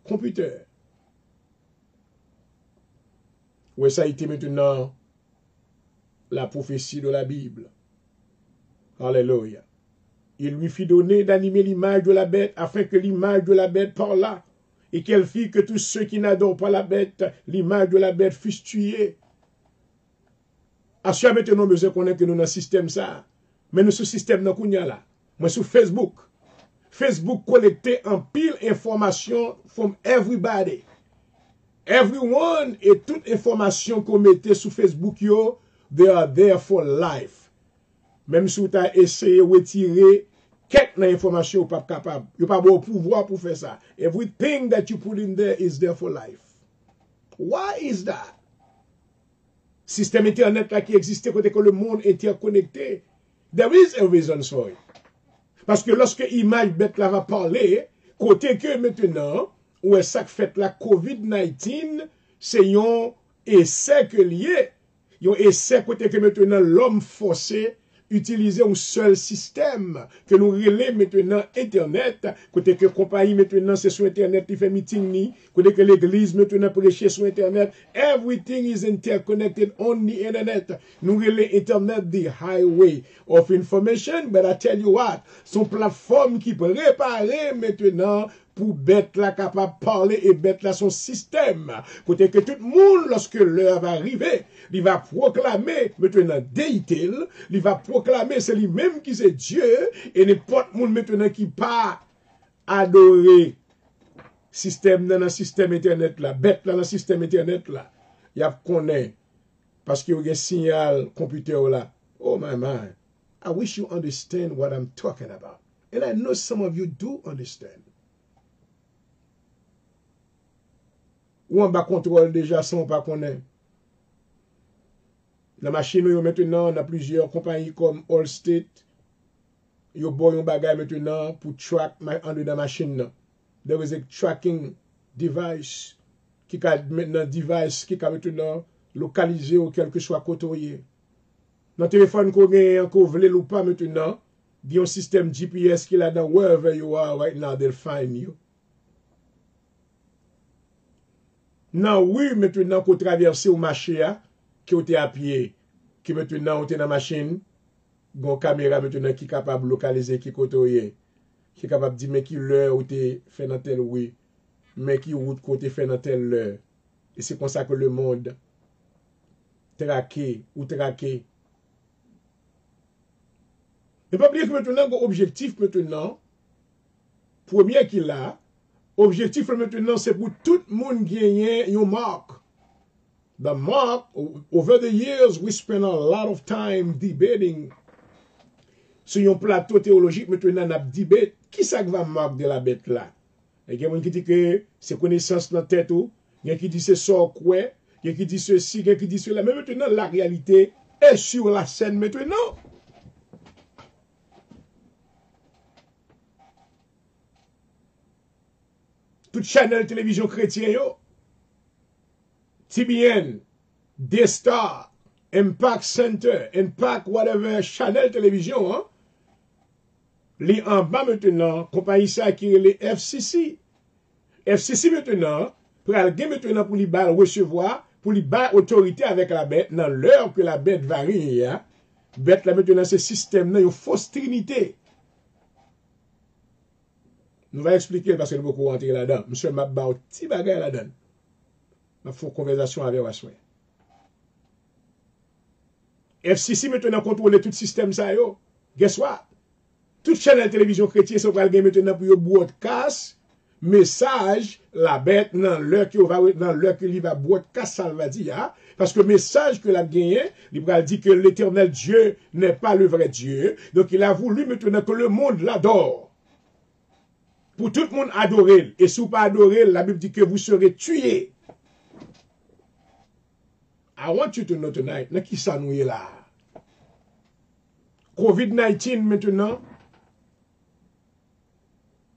computer. Ouais, ça a été maintenant la prophétie de la Bible. Alléluia. Il lui fit donner d'animer l'image de la bête, afin que l'image de la bête parlât, et qu'elle fit que tous ceux qui n'adorent pas la bête, l'image de la bête fussent tués. À ce maintenant, besoin qu'on ait que nous dans le système ça. Mais nous ce système dans Kounia là. Moi sur Facebook. Facebook collecte en pile information from everybody. Everyone et toute information qu'on mettait sur Facebook yo, they are there for life. Même si tu as essayé de retirer quelques informations, vous pas capable. Vous pas bon pouvoir pour faire ça. Everything that you put in there is there for life. Why is that? Système internet là qui existait côté que le monde est interconnecté. There is a reason for it. Parce que lorsque image bête là va parler, côté que maintenant, où est ça que fait la COVID-19, c'est un essai que lié. Un essai côté que maintenant l'homme forcé utiliser un seul système que nous relais maintenant Internet, côté que compagnie maintenant c'est sur Internet qui fait meeting ni, côté que l'église maintenant prêcher sur Internet, everything is interconnected on the Internet. Nous relais Internet the highway of information, but I tell you what, son plateforme qui préparée maintenant pour bête là capable de parler et bête là son système. Côté que tout le monde, lorsque l'heure va arriver, il va proclamer maintenant déité, il va proclamer c'est lui-même qui c'est Dieu, et n'importe monde maintenant qui pas adorer système dans le système internet là, bête là dans le système internet là, il y a connaît parce qu'il y a un signal computer là. Oh my man, I wish you understand what I'm talking about. And I know some of you do understand. Ou on va contrôle déjà sans pas connaître. La machine maintenant, on a plusieurs compagnies comme Allstate. Yo boy un bagay maintenant pour track en de la machine. There is a tracking device qui a maintenant device qui a maintenant localisé ou quel que soit côté. Dans le téléphone qu'on gagne encore vle ou pas maintenant, il y a un système GPS qui est là dans wherever you are right now, they'll find you. Non, oui, maintenant qu'on traverse au marché, qui était à pied, qui maintenant on est dans la machine, une caméra maintenant qui est capable de localiser qui côté, qui est capable de dire mais qui l'heure où tu fait dans tel oui, mais qui route côté fait dans tel l'heure. Et c'est comme ça que le monde traqué ou traqué. Ne pas oublier que maintenant, l'objectif maintenant, premier qu'il a, objectif maintenant, c'est pour tout le monde gagner une marque. The mark, over the years, we spend a lot of time debating. Sur un plateau théologique, maintenant, on a débat. Qui ça va marque de la bête là? Il y a quelqu'un qui dit que c'est connaissance dans la tête, il y a qui dit c'est sort quoi, il y a qui dit ceci, il y a qui dit cela. Mais maintenant, la réalité est sur la scène maintenant. Toute chaîne de télévision chrétienne, TBN, D-Star, Impact Center, Impact whatever, Channel Télévision, hein? Les en bas maintenant, compagnie ça qui est les FCC. FCC maintenant, pour aller maintenant pour les recevoir, pour les bas autorité avec la bête, dans l'heure que la bête varie, hein? Bête là maintenant, ce système là, une fausse trinité. Nous allons expliquer parce que nous allons beaucoup rentrer là-dedans. Monsieur Mabba, petit bagage là-dedans. Nous faisons une conversation avec vous. FCC maintenant contrôle tout le système ça yo. Guess what? Toute chaîne de télévision chrétienne sont pas maintenant pour broadcast message la bête dans l'heure qui va dans l'heure que il va broadcast ça va dire parce que message que l'a gagné, il va dire que l'Éternel Dieu n'est pas le vrai Dieu. Donc il a voulu maintenant que le monde l'adore. Pour tout le monde adorer. Et si vous ne pas adorer, la Bible dit que vous serez tués. I want you to know tonight, là qui ça nous est là. COVID-19 maintenant,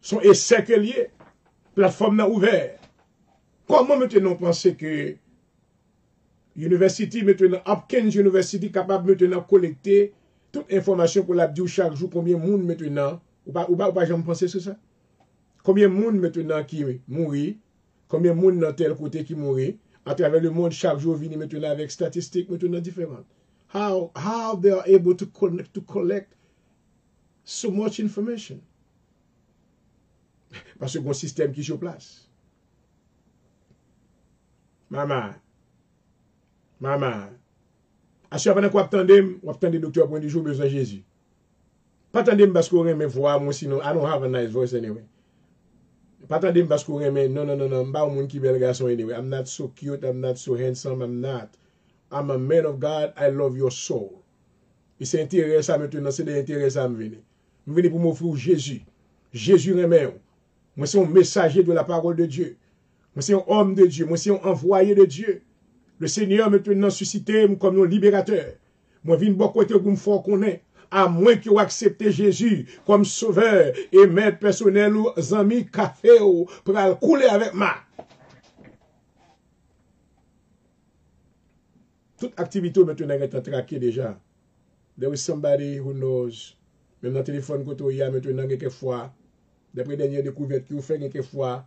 son essai que lié, plateforme n'a ouvert. Comment maintenant penser que University maintenant, Hopkins University capable maintenant collecter toute information pour la dire chaque jour combien de monde maintenant, ou pas jamais penser sur ça? Combien de monde maintenant qui mourit Combien de monde dans tel côté qui mourit à travers le monde chaque jour vient maintenant avec statistiques maintenant différentes. How they are able to collect so much information. Parce que un système qui est sur place. Maman. À chaque fois qu'on attendez docteur pour dire j'ai besoin de Jésus. Pas attendez parce qu'on aime voir moi sinon I don't have a nice voice anyway. Pas attendez parce qu'on aime non, pas un monde qui bel garçon anyway. I'm not so cute, I'm not so handsome, I'm not. I'm a man of God, I love your soul. Et c'est intéressant maintenant, c'est intéressant à me venir. Je venir pour m'offrir Jésus. Jésus remet. Moi c'est un messager de la parole de Dieu. Moi c'est un homme de Dieu, moi c'est un envoyé de Dieu. Le Seigneur maintenant suscité comme un libérateur. Moi viens beaucoup côté pour me faire connaître. À moins que vous acceptez Jésus comme sauveur et maître personnel ou amis café ou pour aller couler avec moi. Toute activité maintenant est traquée déjà. There is somebody who knows. Même dans le téléphone que tu as maintenant quelquefois, d'après dernière découverte que vous faites quelquefois,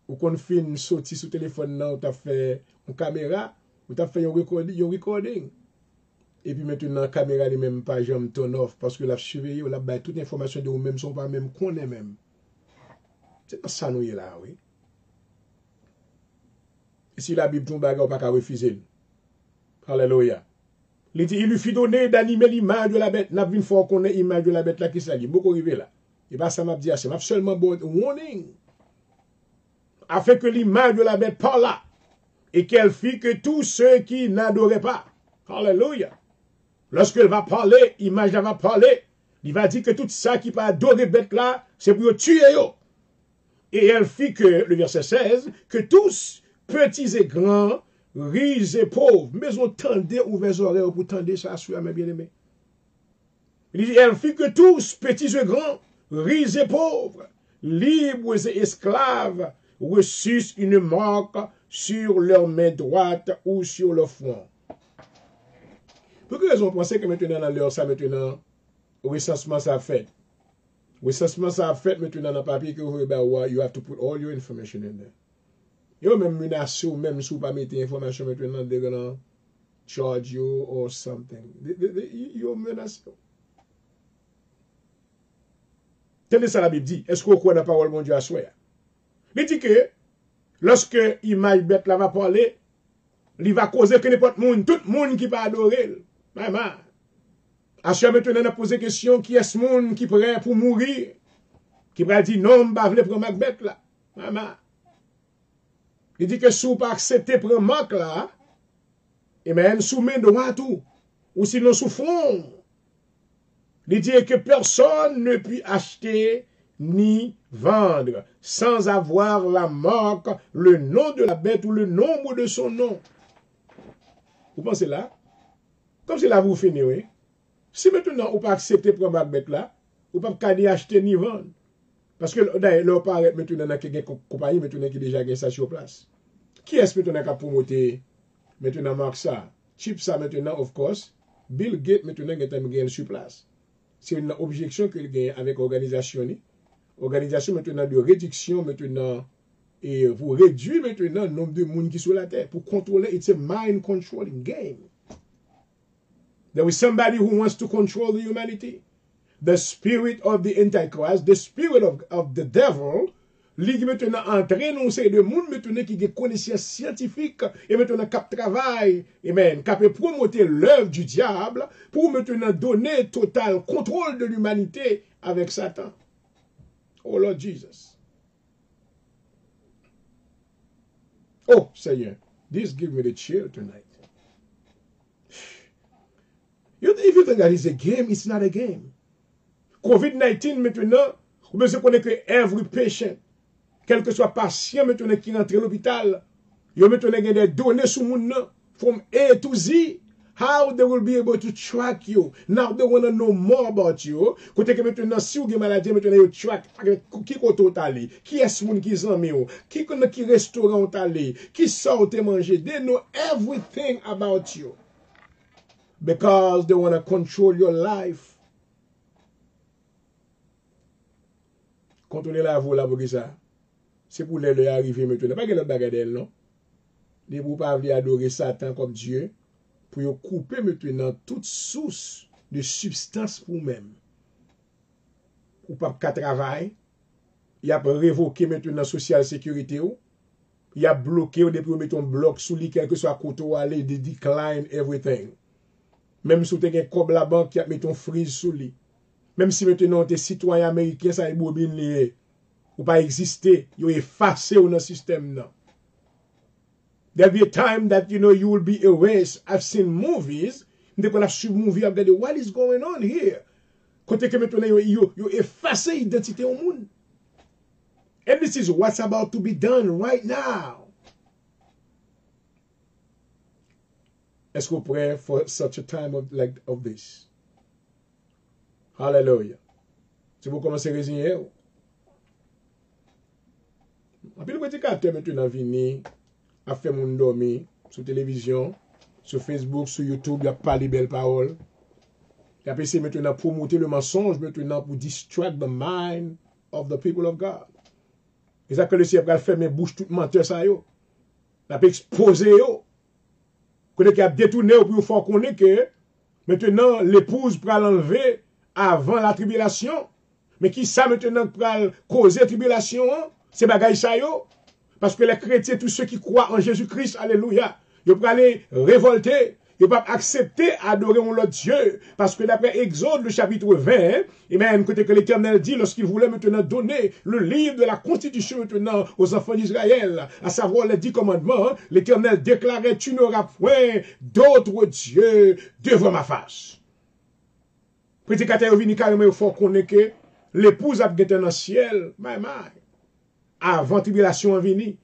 ou qu'on filme sorti sur le téléphone, ou tu as fait une caméra, ou tu as fait un recording. Et puis maintenant, la caméra n'est même pas jamais turn off parce que la surveille, la baille, toute information de vous-même sont pas même qu'on est même. C'est dans ça nous est là, oui. Et si la Bible tombe, on ne peut pas refuser. Alléluia. Il dit, il lui fit donner d'animer l'image de la bête. N'a pas fort qu'on ait l'image de la bête là qui s'agit. Beaucoup arrivé là. Et pas ça m'a dit, c'est seulement bon warning. Afin que l'image de la bête parla. Et qu'elle fit que tous ceux qui n'adoraient pas. Alléluia. Lorsqu'elle va parler, l'image va parler. Il va dire que tout ça qui va adorer bête là, c'est pour tuer yo. Et elle fit que, le verset 16, que tous, petits et grands, riches et pauvres, mais on tendait ouvert oreilles pour tendre ça sur mes bien-aimés. Il dit, elle fit que tous, petits et grands, riches et pauvres, libres et esclaves, reçussent une marque sur leur main droite ou sur leur front. Pour quelle raison pensez que maintenant dans l'heure ça maintenant, recensement ça a fait? Recensement ça a fait maintenant dans le papier que vous you have to put all your information in there. Yo même menacé ou même si vous pas mettre information maintenant, they're gonna charge you or something. Yo menacé. Tenez ça la Bible dit. Est-ce qu'on croit dans la parole de Dieu à soi? Il dit que lorsque l'image bête là va parler, il va causer que n'importe monde, tout le monde qui va adorer. Maman. À ce maintenant, on a posé question qui est ce monde qui est prêt pour mourir? Qui va dire non, je ne vais pas prendre Macbeth là. Maman. Il dit que si vous ne pas accepter prendre Mac là, et même soumet droit tout. Ou sinon sous fond. Il dit que personne ne peut acheter ni vendre sans avoir la marque, le nom de la bête ou le nombre de son nom. Vous pensez là? Comme c'est là vous finissez, oui. Si maintenant vous ne pas accepter prendre ma bête là, vous ne pouvez pas acheter ni vendre. Parce que d'ailleurs, on parle maintenant dans quelques compagnies maintenant qui déjà gagne ça sur place. Qui est-ce maintenant qui a promoté maintenant marque ça? Chip ça maintenant, of course. Bill Gates maintenant qui gagne sur place. C'est une objection qu'il gagne avec l'organisation. Organisation maintenant de réduction maintenant et pour réduire maintenant le nombre de monde qui sont sur la terre. Pour contrôler, it's a mind controlling game. There is somebody who wants to control the humanity. The spirit of the Antichrist, the spirit of the devil, qui maintenant entraîne un série de monde maintenant qui a connaissance scientifique et maintenant qui travaille et même qui peut promouvoir l'œuvre du diable pour maintenant donner total contrôle de l'humanité avec Satan. Oh Lord Jesus. Oh Seigneur, this give me the chill tonight. If you think that is a game, it's not a game. COVID-19 maintenant, vous devez connaître que every patient, quel que soit patient maintenant qui rentre à l'hôpital, il y a maintenant des données sur le monde, from A to Z, how they will be able to track you. Now they want to know more about you. Côté que maintenant, si vous avez maladie, maintenant, ils track qui est allé, qui est ce monde qui est ami, qui restaurant allé, qui sort manger. They know everything about you. Because they want to control your life. Contrôler la voie là pour ça. c'est pour les arriver maintenant. Pas que l'autre bagarre d'elle, non? Ne vous pas adorer Satan comme Dieu, pour couper maintenant toute source de substance pour vous-même. Ou pas qu'à travail, il a révoqué maintenant la social sécurité, il a bloqué, depuis vous mettez un bloc sous lui, quel que soit côté où aller, de decline everything. Même si vous avez un cob la banque, qui a mis ton freeze sous lui. Même si maintenant tu es citoyen américain, ça est bobine lié. Ou pas exister, vous effacé dans le système. Non. There'll be a time that you will be erased. I've seen movies, they gonna shoot movie, I've got what is going on here? Côté que maintenant you effacé l'identité au monde. And this is what's about to be done right now. Est-ce qu'on pray for such a time of this? Hallelujah. Si vous commencez à résigner, en plus, le prédicateur maintenant vini a fait mon dormi sur télévision, sur Facebook, sur YouTube, il a parlé belles paroles. Il a essayé maintenant pour monter le mensonge, maintenant pour distract the mind of the people of God. Et ça que le Seigneur a fait mes bouches toutes menteurs ça yo. Il a exposé yo. Quand il a détourné pour faire connaître que maintenant l'épouse pourra l'enlever avant la tribulation. Mais qui ça maintenant pourra causer la tribulation? C'est bagaille ça yo. Parce que les chrétiens, tous ceux qui croient en Jésus-Christ, alléluia, ils peuvent aller révolter, ils peuvent accepter, adorer l'autre Dieu. Parce que d'après Exode, le chapitre 20, amen, côté que l'Éternel dit, lorsqu'il voulait maintenant donner le livre de la Constitution maintenant aux enfants d'Israël, à savoir les 10 commandements, l'Éternel déclarait, tu n'auras point d'autre Dieu devant ma face. Prédicateur vini carrément, il faut qu'on ait que l'épouse a été dans le ciel, my. Avant tribulation en vini.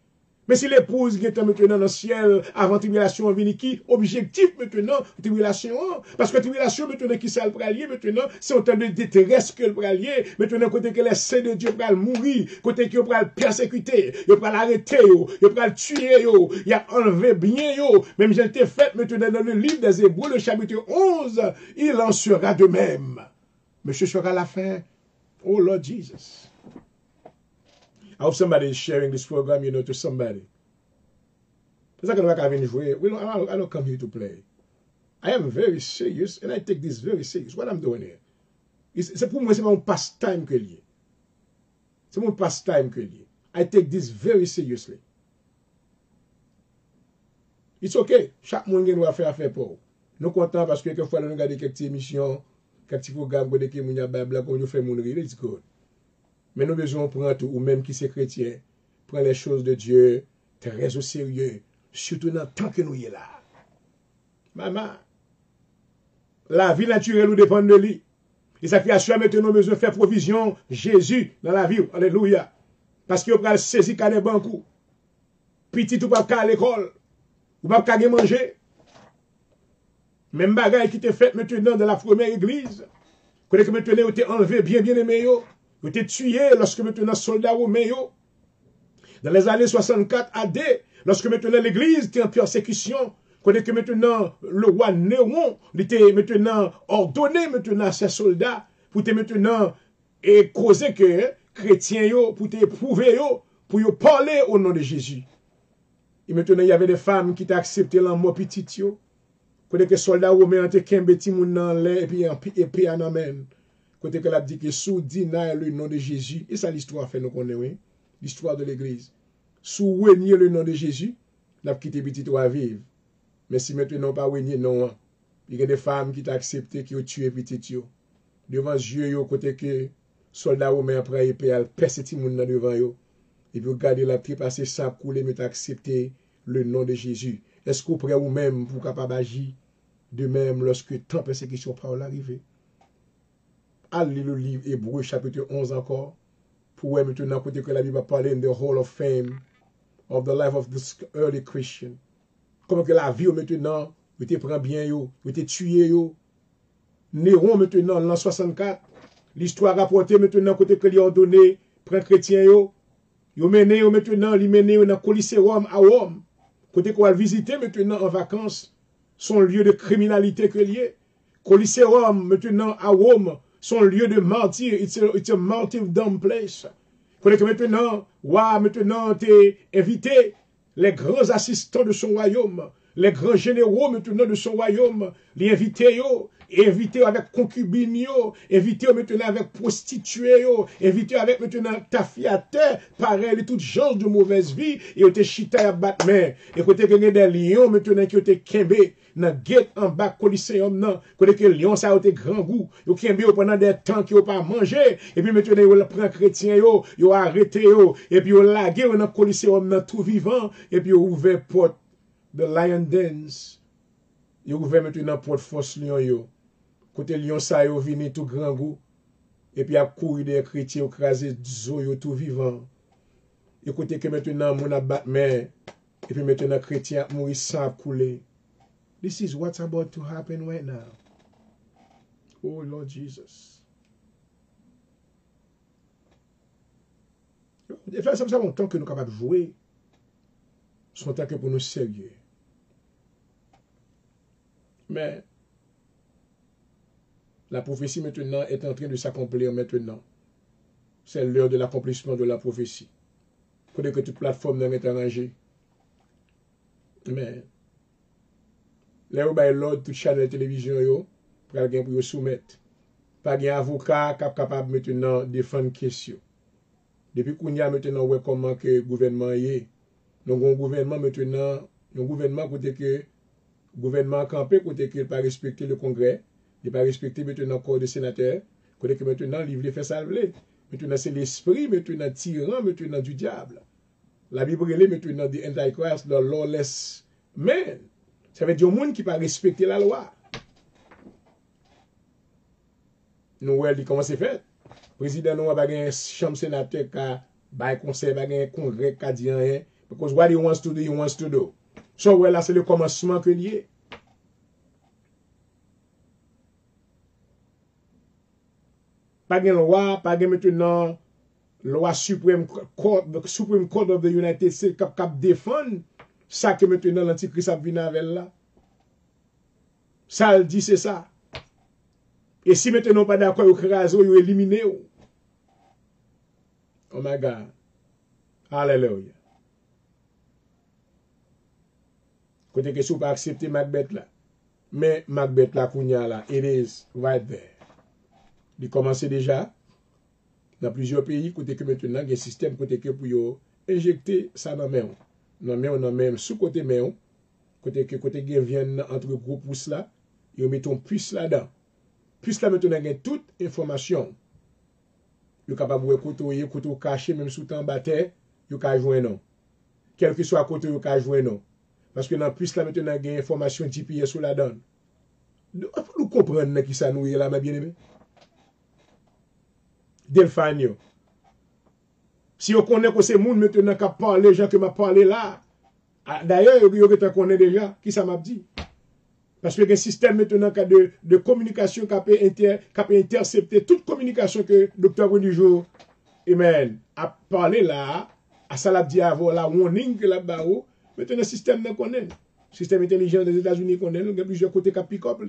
Mais si l'épouse qui est maintenant dans le ciel, avant tribulation en vini, qui objectif maintenant, tribulation, parce que tribulation maintenant qui s'est le pralier, maintenant, c'est autant de détresse que le pralier, maintenant, côté que les saints de Dieu pral mourir, côté qu'ils pral persécuter, ils pral arrêter, ils pral tuer, ils a enlevé bien, même j'ai été fait maintenant dans le livre des Hébreux, le chapitre 11, il en sera de même. Mais ce sera la fin. Oh Lord Jesus. I hope somebody is sharing this program, to somebody. It's not going to work jouer. I don't come here to play. I am very serious, and I take this very serious. What I'm doing here. C'est pour moi, c'est mon pastime que lié. C'est mon pastime que lié. I take this very seriously. It's okay. Chaque monde doit faire affaire pour. Nous contents parce que quelquefois, nous regardons quelques émissions, quelques programmes, qui nous babla, comme nous faisons mon rire. It's good. Mais nous besoin prendre tout, ou même qui c'est chrétien, prendre les choses de Dieu très au sérieux, surtout dans le temps que nous y est là. Maman, la vie naturelle nous dépend de lui. Et ça fait assurer maintenant besoin de faire provision Jésus dans la vie. Alléluia. Parce qu'il va saisir qu'à des banques. Petit ou pas qu'à l'école. Ou pas qu'à manger. Même bagaille qui était fait maintenant dans la première église. Quand maintenant vous êtes enlevé bien aimé. Vous êtes tué lorsque maintenant soldats romains. Dans les années 64 AD, lorsque maintenant l'église était en persécution, connaît que maintenant le roi Néron était maintenant ordonné maintenant à ses soldats pour te maintenant et causer que chrétiens pour te éprouver pour y parler au nom de Jésus. Et maintenant il y avait des femmes qui t'ont accepté la mort petite yo. Connaît que soldats romains étaient kembe ti moun nan lè et puis en amène. Côté que l'a dit que sous deny le nom de Jésus, et ça l'histoire fait nous connaître, l'histoire de l'église. Sous renier le nom de Jésus, n'a quitté petit ou à vivre. Mais si maintenant pas renier non, il y a des femmes qui t'ont accepté, qui ont tué petit yo. Devant Dieu yo côté que soldats romains après épée al percer ti moun devant yo. Et puis regarder la tripe passer ça couler mais t'as accepté le nom de Jésus. Est-ce que vous prêt ou même pour capable agir de même lorsque tant persécution parole arriver? Allez le livre Hébreux chapitre 11 encore, pour voir maintenant côté que la Bible a parlé in the Hall of Fame of the life of this early Christian. Comment que la vie maintenant, vous te prend bien vous te tué Néron maintenant, l'an 64, l'histoire rapportée maintenant côté que lui ont donné, prend chrétien yo mené maintenant, lui mené dans le Coliseum à Rome, côté qu'on va visiter maintenant en vacances, son lieu de criminalité que lié. Coliseum maintenant à Rome, son lieu de martyr, it's a martyrdom place. Connais que maintenant, maintenant, t'es invité les grands assistants de son royaume, les grands généraux maintenant de son royaume, les invités, invité avec concubine, invité maintenant avec prostituée, invité avec maintenant ta fiateur, pareil, tout genre de mauvaise vie, et te chita à Batman, et côté que des lions maintenant qui ont été kembe, dans gate en bas coliseum non, côté que lion ça a été grand goût, yo kembe pendant des temps qui ont pas mangé, et puis maintenant yo prend chrétien yo arrêté et puis yo lagué dans coliseum non tout vivant, et puis yo ouvert porte de lion dance, yo ouvert maintenant porte force lion yo. Côté lion ça yo vini tout grand goût et puis a courir des chrétiens écraser zo yo tout vivant. Et côté que maintenant mon a Batman et puis maintenant chrétien mourir sans couler. This is what's about to happen right now. Oh Lord Jesus. Et ça fait longtemps que nous sommes capables de jouer. Son temps que pour nous sérieux. Mais la prophétie maintenant est en train de s'accomplir maintenant. C'est l'heure de l'accomplissement de la prophétie. Il faudrait que toute plateforme n'est arrangée. Mais, là où il l'ordre, toute chaîne de télévision, pour vous soumettre. Pas d'avocat capable maintenant de défendre une question. Depuis qu'on y a maintenant, ouais, comment que le gouvernement est. Donc, un gouvernement maintenant, un gouvernement côté que, gouvernement campé côté qu'il pas respecter le Congrès. Il n'a pas respecté maintenant le corps de sénateur. Côté que maintenant, il veut faire ça. Maintenant, c'est l'esprit, maintenant, tyran, maintenant, du diable. La Bible est maintenant de Antichrist, le lawless man. Ça veut dire au monde qui n'a pas respecté la loi. Nous, voyons comment c'est fait. Le président n'a pas un chambre sénateur qui a un conseil, un congrès qui a dit rien. Because what he wants to do, he wants to do. So, voilà, c'est le commencement que lié. Pas de loi, pas de maintenant loi Supreme Court of the United States qui défend ça que maintenant l'Antichrist a venu avec là. Ça le dit c'est ça. Et si maintenant pas d'accord, vous écrasez, vous éliminez. Oh my God. Hallelujah. Côté que si vous pas accepter Macbeth là. Mais Macbeth là, kounya là, it is right there. Il commence déjà dans plusieurs pays, côté que maintenant, il y a un système côté que pour injecter ça dans la main, sous côté main, côté que vient entre gros pouces là, ils mettent un puce là-dedans. Puce là maintenant, il y a toute information. Ils sont capables de côté caché, même sous temps bataille, ils peuvent jouer non. Quel que soit côté, ils peuvent jouer non. Parce que dans puce là maintenant, il y a information GPS sous la donne. Nous comprenons qui ça nous est là, ma bien-aimé. Delphanio. Si on connaît que c'est le monde maintenant qui parle, les gens qui m'ont parlé là, d'ailleurs, on connaît déjà, qui ça m'a dit. Parce que il y a un système maintenant de communication qui peut intercepter toute communication que le docteur Renijo a parlé là, à ça l'a dit avant la warning que là-bas, maintenant le système ne connaît. Le système intelligent des États-Unis connaît, il y a plusieurs côtés qui pick-up.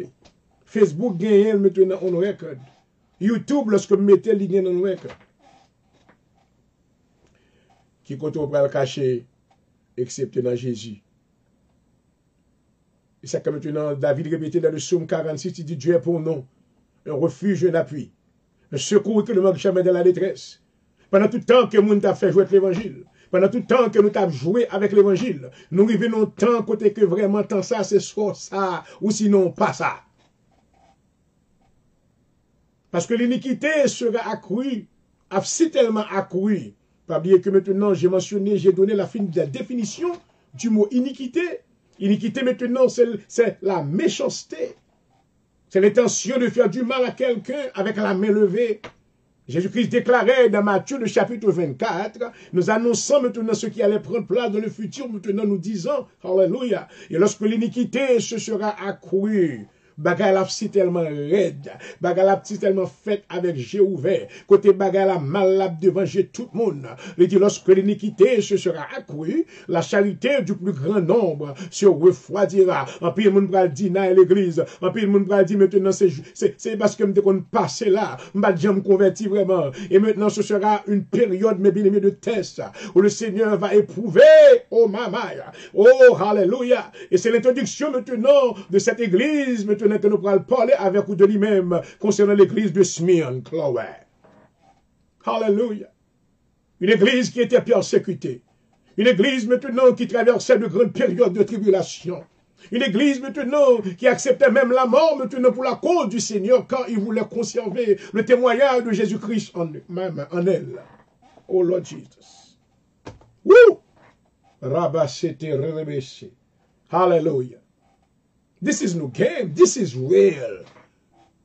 Facebook gagne maintenant on record. YouTube, lorsque vous mettez le lien dans le record. Qui compte au bras caché, excepté dans Jésus. Et ça, comme maintenant, David répétait dans le psaume 46, il dit Dieu est pour nous, un refuge, un appui, un secours qui ne manque jamais dans la détresse. Pendant tout le temps que nous t'a fait jouer avec l'évangile, pendant tout le temps que nous t'a joué avec l'évangile, nous revenons tant côté que vraiment tant ça, c'est soit ça, ou sinon pas ça. Parce que l'iniquité sera accrue, si tellement accrue. Pas oublier que maintenant, j'ai mentionné, j'ai donné la définition du mot iniquité. Iniquité maintenant, c'est la méchanceté. C'est l'intention de faire du mal à quelqu'un avec la main levée. Jésus-Christ déclarait dans Matthieu, le chapitre 24, nous annonçons maintenant ce qui allait prendre place dans le futur, maintenant nous disons, Alléluia. Et lorsque l'iniquité se sera accrue, bagay la si tellement raide, bagay la si tellement fait avec Dieu ouvert, côté bagay la malade devant Dieu tout le monde. Il dit, lorsque l'iniquité se sera accrue, la charité du plus grand nombre se refroidira. En pile, moun pral di dans l'église, en pile, moun pral di maintenant, c'est parce que m'te kon passe là, m'ba me converti vraiment. Et maintenant, ce sera une période, mes bien-aimés, de test, où le Seigneur va éprouver, oh mamaya, oh alléluia. Et c'est l'introduction maintenant de cette église, maintenant que nous allons parler avec vous de lui-même, concernant l'église de Smyrne, Chloé. Alléluia. Une église qui était persécutée. Une église maintenant qui traversait de grandes périodes de tribulation. Une église maintenant qui acceptait même la mort maintenant pour la cause du Seigneur quand il voulait conserver le témoignage de Jésus-Christ en elle. Oh Lord Jesus. Woo! Rabassete rebesse. Hallelujah. This is no game. This is real.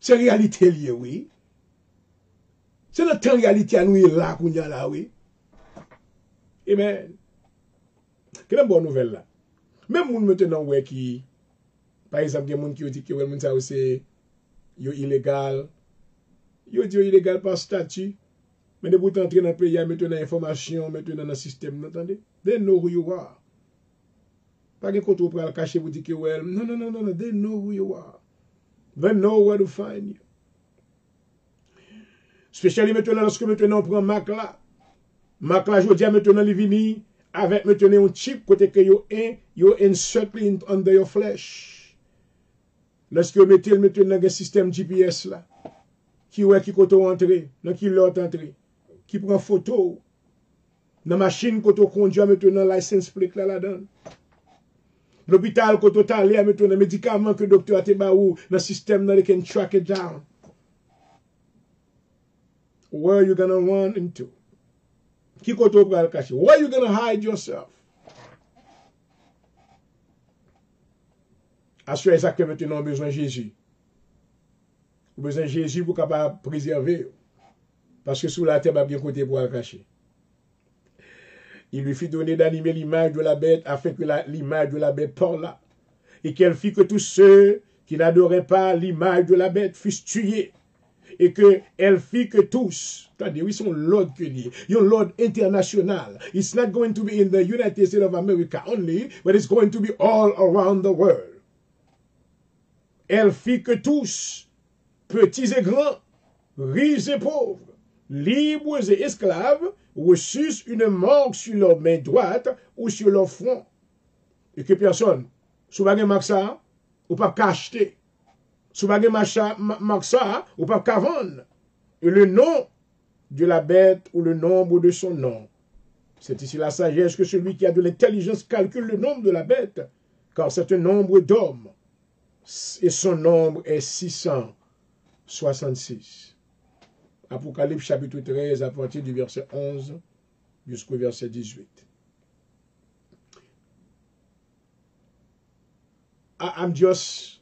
C'est réalité liée, oui. C'est notre réalité à nous là qu'on y a là, oui. Amen. Quelle bonne nouvelle là. Même moun maintenant ouais qui par exemple des moun qui dit que ouais moun ça c'est yo illégal. Yo dit illégal par statut. Mais de bout entrer dans le pays maintenant information maintenant dans le système, vous entendez? They know who you are. Pas que quand on peut le cacher vous dire que well, non, they know who you are. They know where to find you. Spécialement maintenant lorsque maintenant on prend Mac là je dis maintenant il vient avec maintenant un chip côté que you insert under your flesh. Lorsque vous mettez maintenant un système GPS là qui côté entrer, dans qui l'autre entrer, qui prend photo dans machine côté conduit maintenant license plate là-dedans. L'hôpital côté allé maintenant médicament que docteur a te baou dans système là can track it down. Where you gonna run into? Qui côté pour le cacher? Where you gonna hide yourself? Assurez ça que maintenant besoin de Jésus. Vous besoin de Jésus pour capable préserver. Parce que sous la terre, il a bien côté pour le cacher. Il lui fit donner d'animer l'image de la bête afin que l'image de la bête parle. Et qu'elle fit que tous ceux qui n'adoraient pas l'image de la bête fussent tués. Et qu'elle fit que tous, attendez, oui, son Lord que dit, your Lord international. It's not going to be in the United States of America only, but it's going to be all around the world. Elle fit que tous, petits et grands, riches et pauvres, libres et esclaves, reçussent une marque sur leur main droite ou sur leur front. Et que personne, sous la marque ça, ou pas qu'acheter. Sous la marque ça, ou pas qu'à vendre. Et le nom de la bête ou le nombre de son nom. C'est ici la sagesse que celui qui a de l'intelligence calcule le nombre de la bête, car c'est un nombre d'hommes. Et son nombre est 666. Apocalypse chapitre 13 à partir du verset 11 jusqu'au verset 18. I'm just,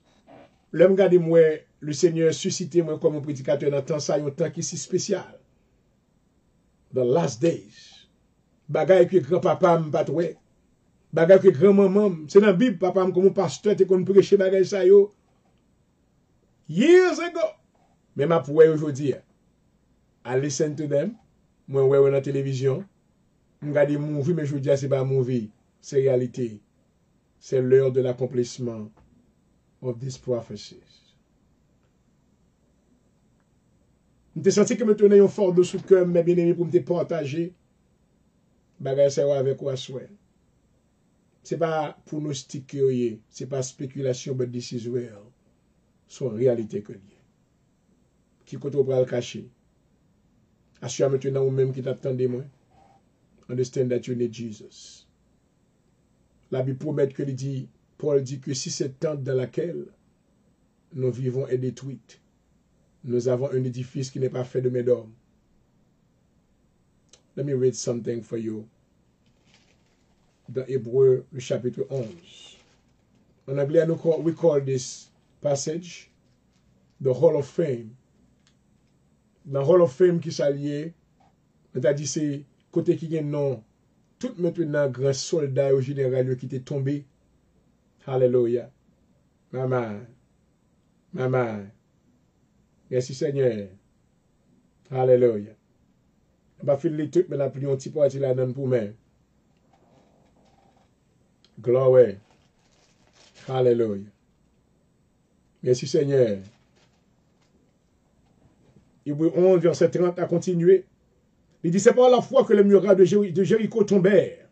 l'homme garde moi, le Seigneur suscité moi comme un prédicateur dans temps ça, un temps qui est si spécial. The last days. Bagay que grand-papa m'a pas bagay que grand-maman, c'est dans la Bible, papa comme un pasteur, te kon prêcher bagay ça yo. Years ago. Mais ma pour aujourd'hui. I listen to them. Moi, ouais, dans la télévision. Je regarde des movies, mais je vous dis, c'est pas movie. C'est réalité. C'est l'heure de l'accomplissement of these prophecies. Je me senti que me tenais un fort de sous cœur, mes bien-aimés, pour me partager. Bagay ça avec quoi souhait. C'est pas pronostic, c'est pas spéculation, but this is real. C'est une réalité que lié. Qui côté pour le cacher. Assure maintenant ou même qui t'attendez moi. Understand that you need Jesus. La Bible promet que Paul dit que si cette tente dans laquelle nous vivons est détruite, nous avons un édifice qui n'est pas fait de main d'homme. Let me read something for you. Dans Hébreux, le chapitre 11. En anglais, we call this passage the Hall of Fame. Dans Hall of Fame qui s'allie, on a dit c'est côté qui gagne non. Tout maintenant grand soldat au général qui était tombé. Hallelujah. Maman. Maman. Merci Seigneur. Alléluia. On va finir tout, mais la plus un petit parti là donne pour moi. Glory. Alléluia. Merci Seigneur. Hébreux 11, verset 30 a continué. Il dit, c'est par la foi que les murailles de Jéricho tombèrent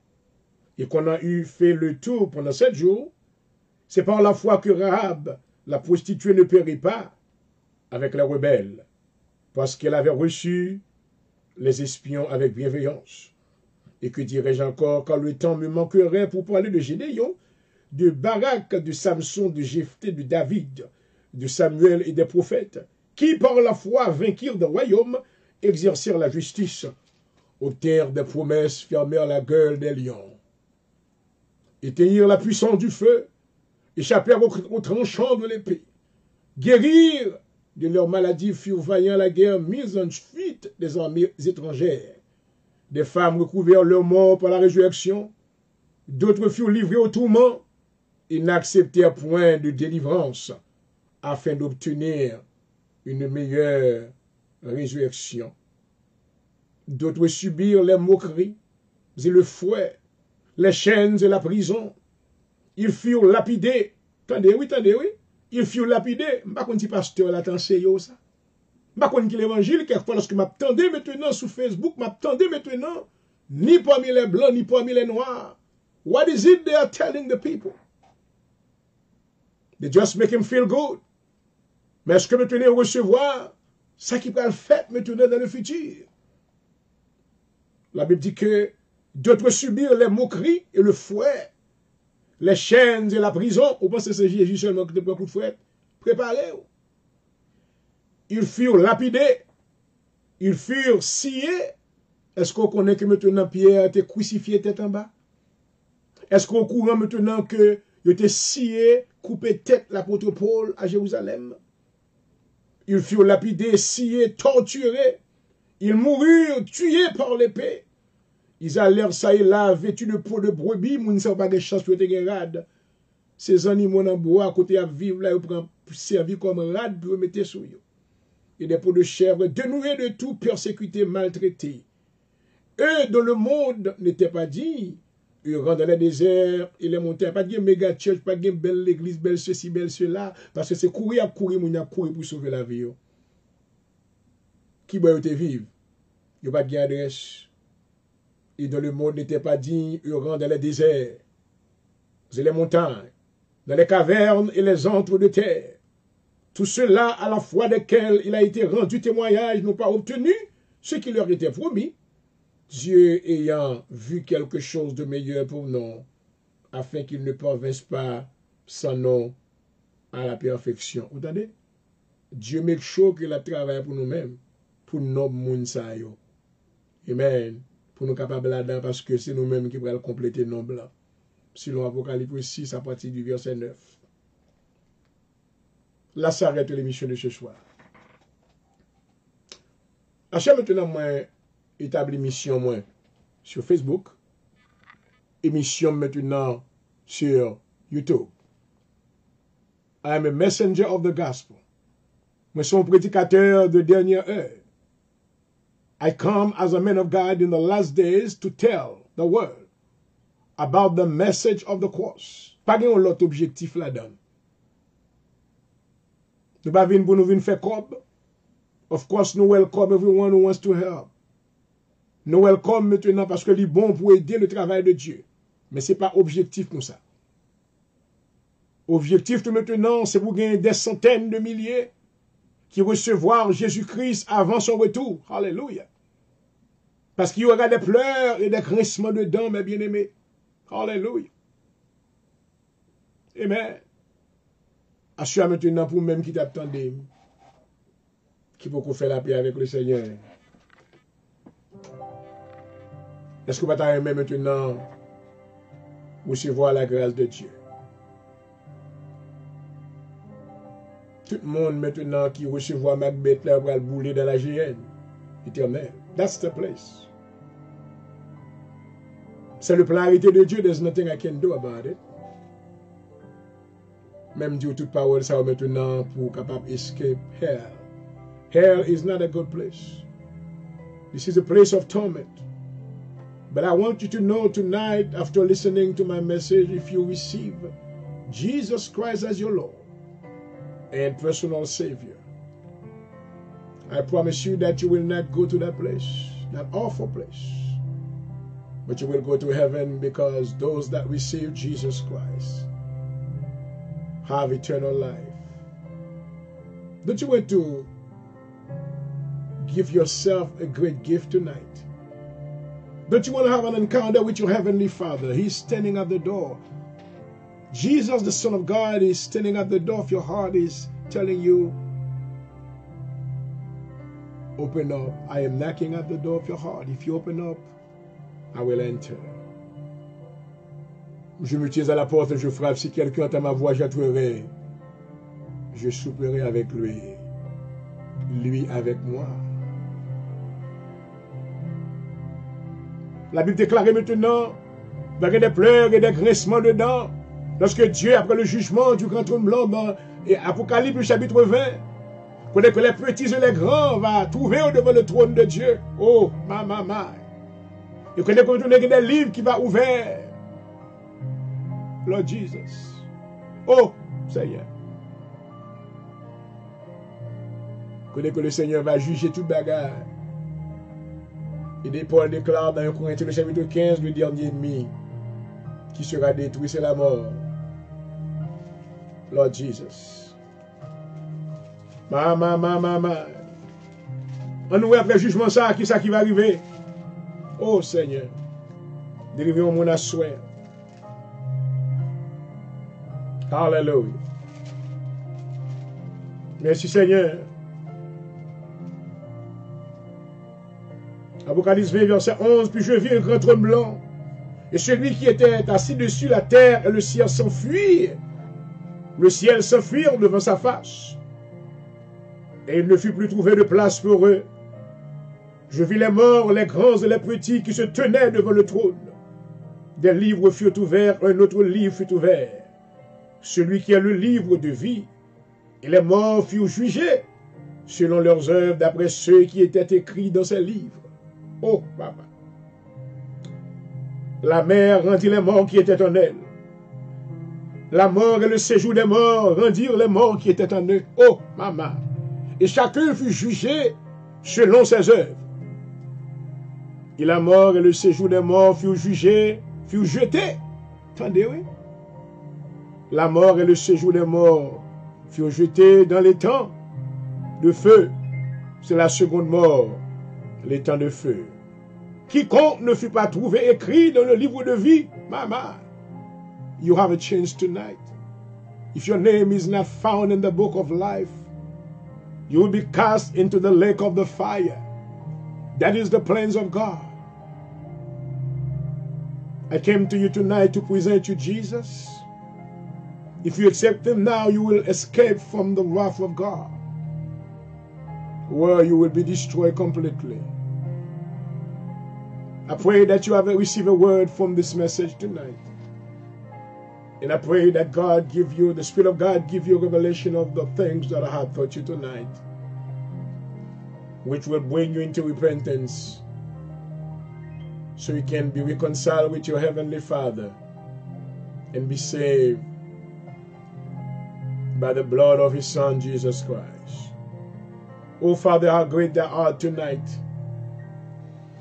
et qu'on a eu fait le tour pendant 7 jours. C'est par la foi que Rahab, la prostituée, ne périt pas avec les rebelles, parce qu'elle avait reçu les espions avec bienveillance. Et que dirais-je encore, quand le temps me manquerait pour parler de Gédéon, de Barak, de Samson, de Jephthé, de David, de Samuel et des prophètes, qui par la foi vainquirent des royaumes, exercèrent la justice, obtinrent des promesses, fermèrent la gueule des lions, éteignirent la puissance du feu, échappèrent aux tranchants de l'épée, guérirent de leurs maladies, furent vaillants à la guerre, mis en fuite des armées étrangères. Des femmes recouvrèrent leur mort par la résurrection, d'autres furent livrés au tourment et n'acceptèrent point de délivrance afin d'obtenir une meilleure résurrection. D'autres subirent les moqueries et le fouet, les chaînes et la prison. Ils furent lapidés. Attendez, oui. Ils furent lapidés. Je ne sais pas si pasteur là t'enseigne ça. Je ne sais pas si l'évangile, quelquefois, lorsque m'attendais maintenant sur Facebook, m'attendais maintenant, ni parmi les blancs, ni parmi les noirs. What is it they are telling the people? They just make him feel good. Mais est-ce que maintenant recevoir ça qui va le faire maintenant dans le futur? La Bible dit que d'autres subirent les moqueries et le fouet, les chaînes et la prison. Vous pensez que c'est Jésus seulement qui te prend coup de fouet? Préparez-vous. Ils furent lapidés. Ils furent sciés. Est-ce qu'on connaît que maintenant Pierre était crucifié tête en bas? Est-ce qu'on courant maintenant que il était scié, coupé tête l'apôtre Paul à Jérusalem? Ils furent lapidés, sciés, torturés. Ils moururent, tués par l'épée. Ils allèrent ça et là, vêtus de peau de brebis, ils n'ont pas de chance pour être rade. Ces animaux en bois, à côté à vivre là, ils prennent servir comme rade pour mettre sur eux. Et des peaux de chèvre, dénoués de tout, persécutés, maltraités. Eux, dont le monde n'était pas dit, ils rentrent dans les déserts, ils les montaient, pas de méga church, pas de belle église, belle ceci, belle cela, parce que c'est courir, mon a courir pour sauver la vie. Qui doit te vivre? Il n'y a pas de adresse. Et dans le monde n'était pas dit, ils rentrent dans les déserts, dans les montagnes, dans les cavernes et les antres de terre. Tout cela à la foi desquels il a été rendu témoignage n'ont pas obtenu ce qui leur était promis, Dieu ayant vu quelque chose de meilleur pour nous, afin qu'ils ne parvinssent pas sans nous à la perfection. Vous entendez? Dieu make sure qu'il a travaillé pour nous-mêmes, pour nos mounsayo. Amen. Pour nous capables là-dedans, parce que c'est nous-mêmes qui pourrons compléter nos blancs. Selon Apocalypse 6 à partir du verset 9. Là, ça arrête l'émission de ce soir. Achète maintenant, moi, établi mission, moi, sur Facebook. Émission maintenant sur YouTube. I am a messenger of the gospel. Moi, je suis un prédicateur de dernière heure. I come as a man of God in the last days to tell the world about the message of the cross. Pas de l'autre objectif là-dedans. Nous pas venir pour nous venir faire cob. Of course, nous welcome everyone who wants to help. Nous welcome maintenant parce que c'est bon pour aider le travail de Dieu. Mais ce n'est pas objectif comme ça. Objectif de maintenant, c'est pour gagner des centaines de milliers qui recevront Jésus-Christ avant son retour. Alléluia. Parce qu'il y aura des pleurs et des grincements de dents, mes bien-aimés. Alléluia. Amen. Assure maintenant pour même qui t'attendait, qui peut faire la paix avec le Seigneur. Est-ce que vous allez maintenant recevoir la grâce de Dieu? Tout le monde maintenant qui recevra Macbeth là va le bouler dans la GN éternelle. That's the place. C'est le plan arrêté de Dieu. There's nothing I can do about it. même dire toute parole ça maintenant pour capable escape hell. Hell is not a good place. This is a place of torment. But I want you to know tonight, after listening to my message, if you receive Jesus Christ as your Lord and personal Savior, I promise you that you will not go to that place, that awful place, but you will go to heaven, because those that receive Jesus Christ have eternal life. Don't you want to give yourself a great gift tonight? Don't you want to have an encounter with your Heavenly Father? He's standing at the door. Jesus, the Son of God, is standing at the door of your heart. He's telling you, open up. I am knocking at the door of your heart. If you open up, I will enter. Je me tiens à la porte et je frappe. Si quelqu'un entend ma voix, j'entrerai. Je souperai avec lui. Lui avec moi. La Bible déclare maintenant, il y a des pleurs et des grincements dedans. Lorsque Dieu, après le jugement du grand trône blanc, dans Apocalypse chapitre 20, connaît que les petits et les grands vont trouver devant le trône de Dieu. Oh, ma. Et connaît que il y a des livres qui vont ouvrir. Lord Jesus. Oh, Seigneur. Connaît que le Seigneur va juger toute bagarre. Et Paul déclare dans 1 Corinthiens le chapitre 15, le dernier ennemi qui sera détruit, c'est la mort. Lord Jesus. Ma. On nous après le jugement ça, qui ça qui va arriver? Oh Seigneur. Délivrez-moi mon assoir. Hallelujah. Merci Seigneur. Apocalypse 20, verset 11, puis je vis un grand trône blanc, et celui qui était assis dessus, la terre et le ciel s'enfuirent. Le ciel s'enfuirent devant sa face, et il ne fut plus trouvé de place pour eux. Je vis les morts, les grands et les petits qui se tenaient devant le trône. Des livres furent ouverts, un autre livre fut ouvert, celui qui a le livre de vie, et les morts furent jugés selon leurs œuvres d'après ceux qui étaient écrits dans ces livres. Oh, papa. La mer rendit les morts qui étaient en elle. La mort et le séjour des morts rendirent les morts qui étaient en eux. Oh, maman. Et chacun fut jugé selon ses œuvres. Et la mort et le séjour des morts furent jugés, furent jetés. Attendez, oui. La mort et le séjour des morts furent jetés dans les temps de feu. C'est la seconde mort, les temps de feu. Quiconque ne fut pas trouvé écrit dans le livre de vie, mama, you have a chance tonight. If your name is not found in the book of life, you will be cast into the lake of the fire. That is the plans of God. I came to you tonight to present you Jesus. If you accept him now, you will escape from the wrath of God, where you will be destroyed completely. I pray that you have received a word from this message tonight. And I pray that God give you, the Spirit of God give you a revelation of the things that I have taught you tonight, which will bring you into repentance, so you can be reconciled with your Heavenly Father and be saved by the blood of his Son, Jesus Christ. Oh, Father, how great thou art tonight.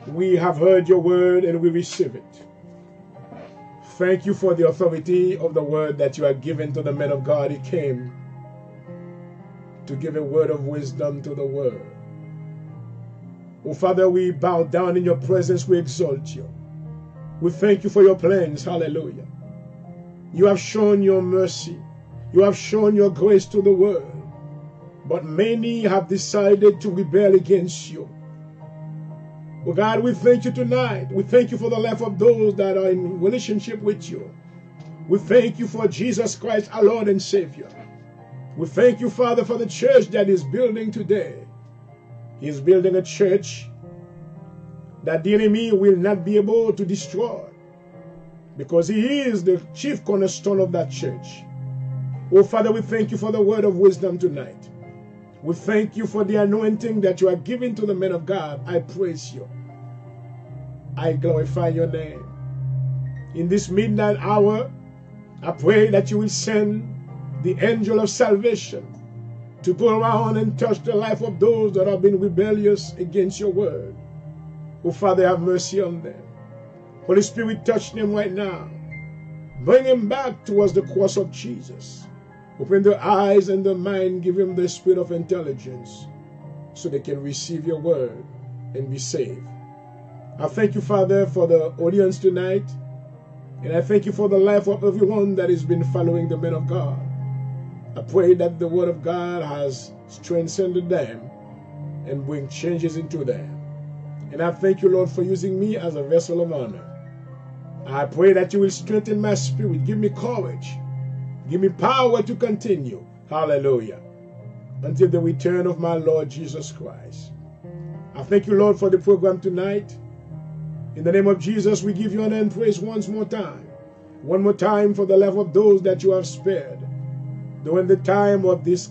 We have heard your word and we receive it. Thank you for the authority of the word that you have given to the man of God. He came to give a word of wisdom to the world. Oh, Father, we bow down in your presence. We exalt you. We thank you for your plans. Hallelujah. You have shown your mercy. You have shown your grace to the world. But many have decided to rebel against you. Oh God, we thank you tonight. We thank you for the life of those that are in relationship with you. We thank you for Jesus Christ, our Lord and Savior. We thank you, Father, for the church that is building today. He is building a church that the enemy will not be able to destroy, because he is the chief cornerstone of that church. Oh, Father, we thank you for the word of wisdom tonight. We thank you for the anointing that you are giving to the men of God. I praise you. I glorify your name. In this midnight hour, I pray that you will send the angel of salvation to go around and touch the life of those that have been rebellious against your word. Oh, Father, have mercy on them. Holy Spirit, touch them right now. Bring them back towards the cross of Jesus. Open their eyes and their mind. Give them the spirit of intelligence so they can receive your word and be saved. I thank you, Father, for the audience tonight. And I thank you for the life of everyone that has been following the men of God. I pray that the word of God has strengthened them and bring changes into them. And I thank you, Lord, for using me as a vessel of honor. I pray that you will strengthen my spirit. Give me courage. Give me power to continue. Hallelujah. Until the return of my Lord Jesus Christ. I thank you, Lord, for the program tonight. In the name of Jesus, we give you honor and praise once more time. One more time for the life of those that you have spared during the time of this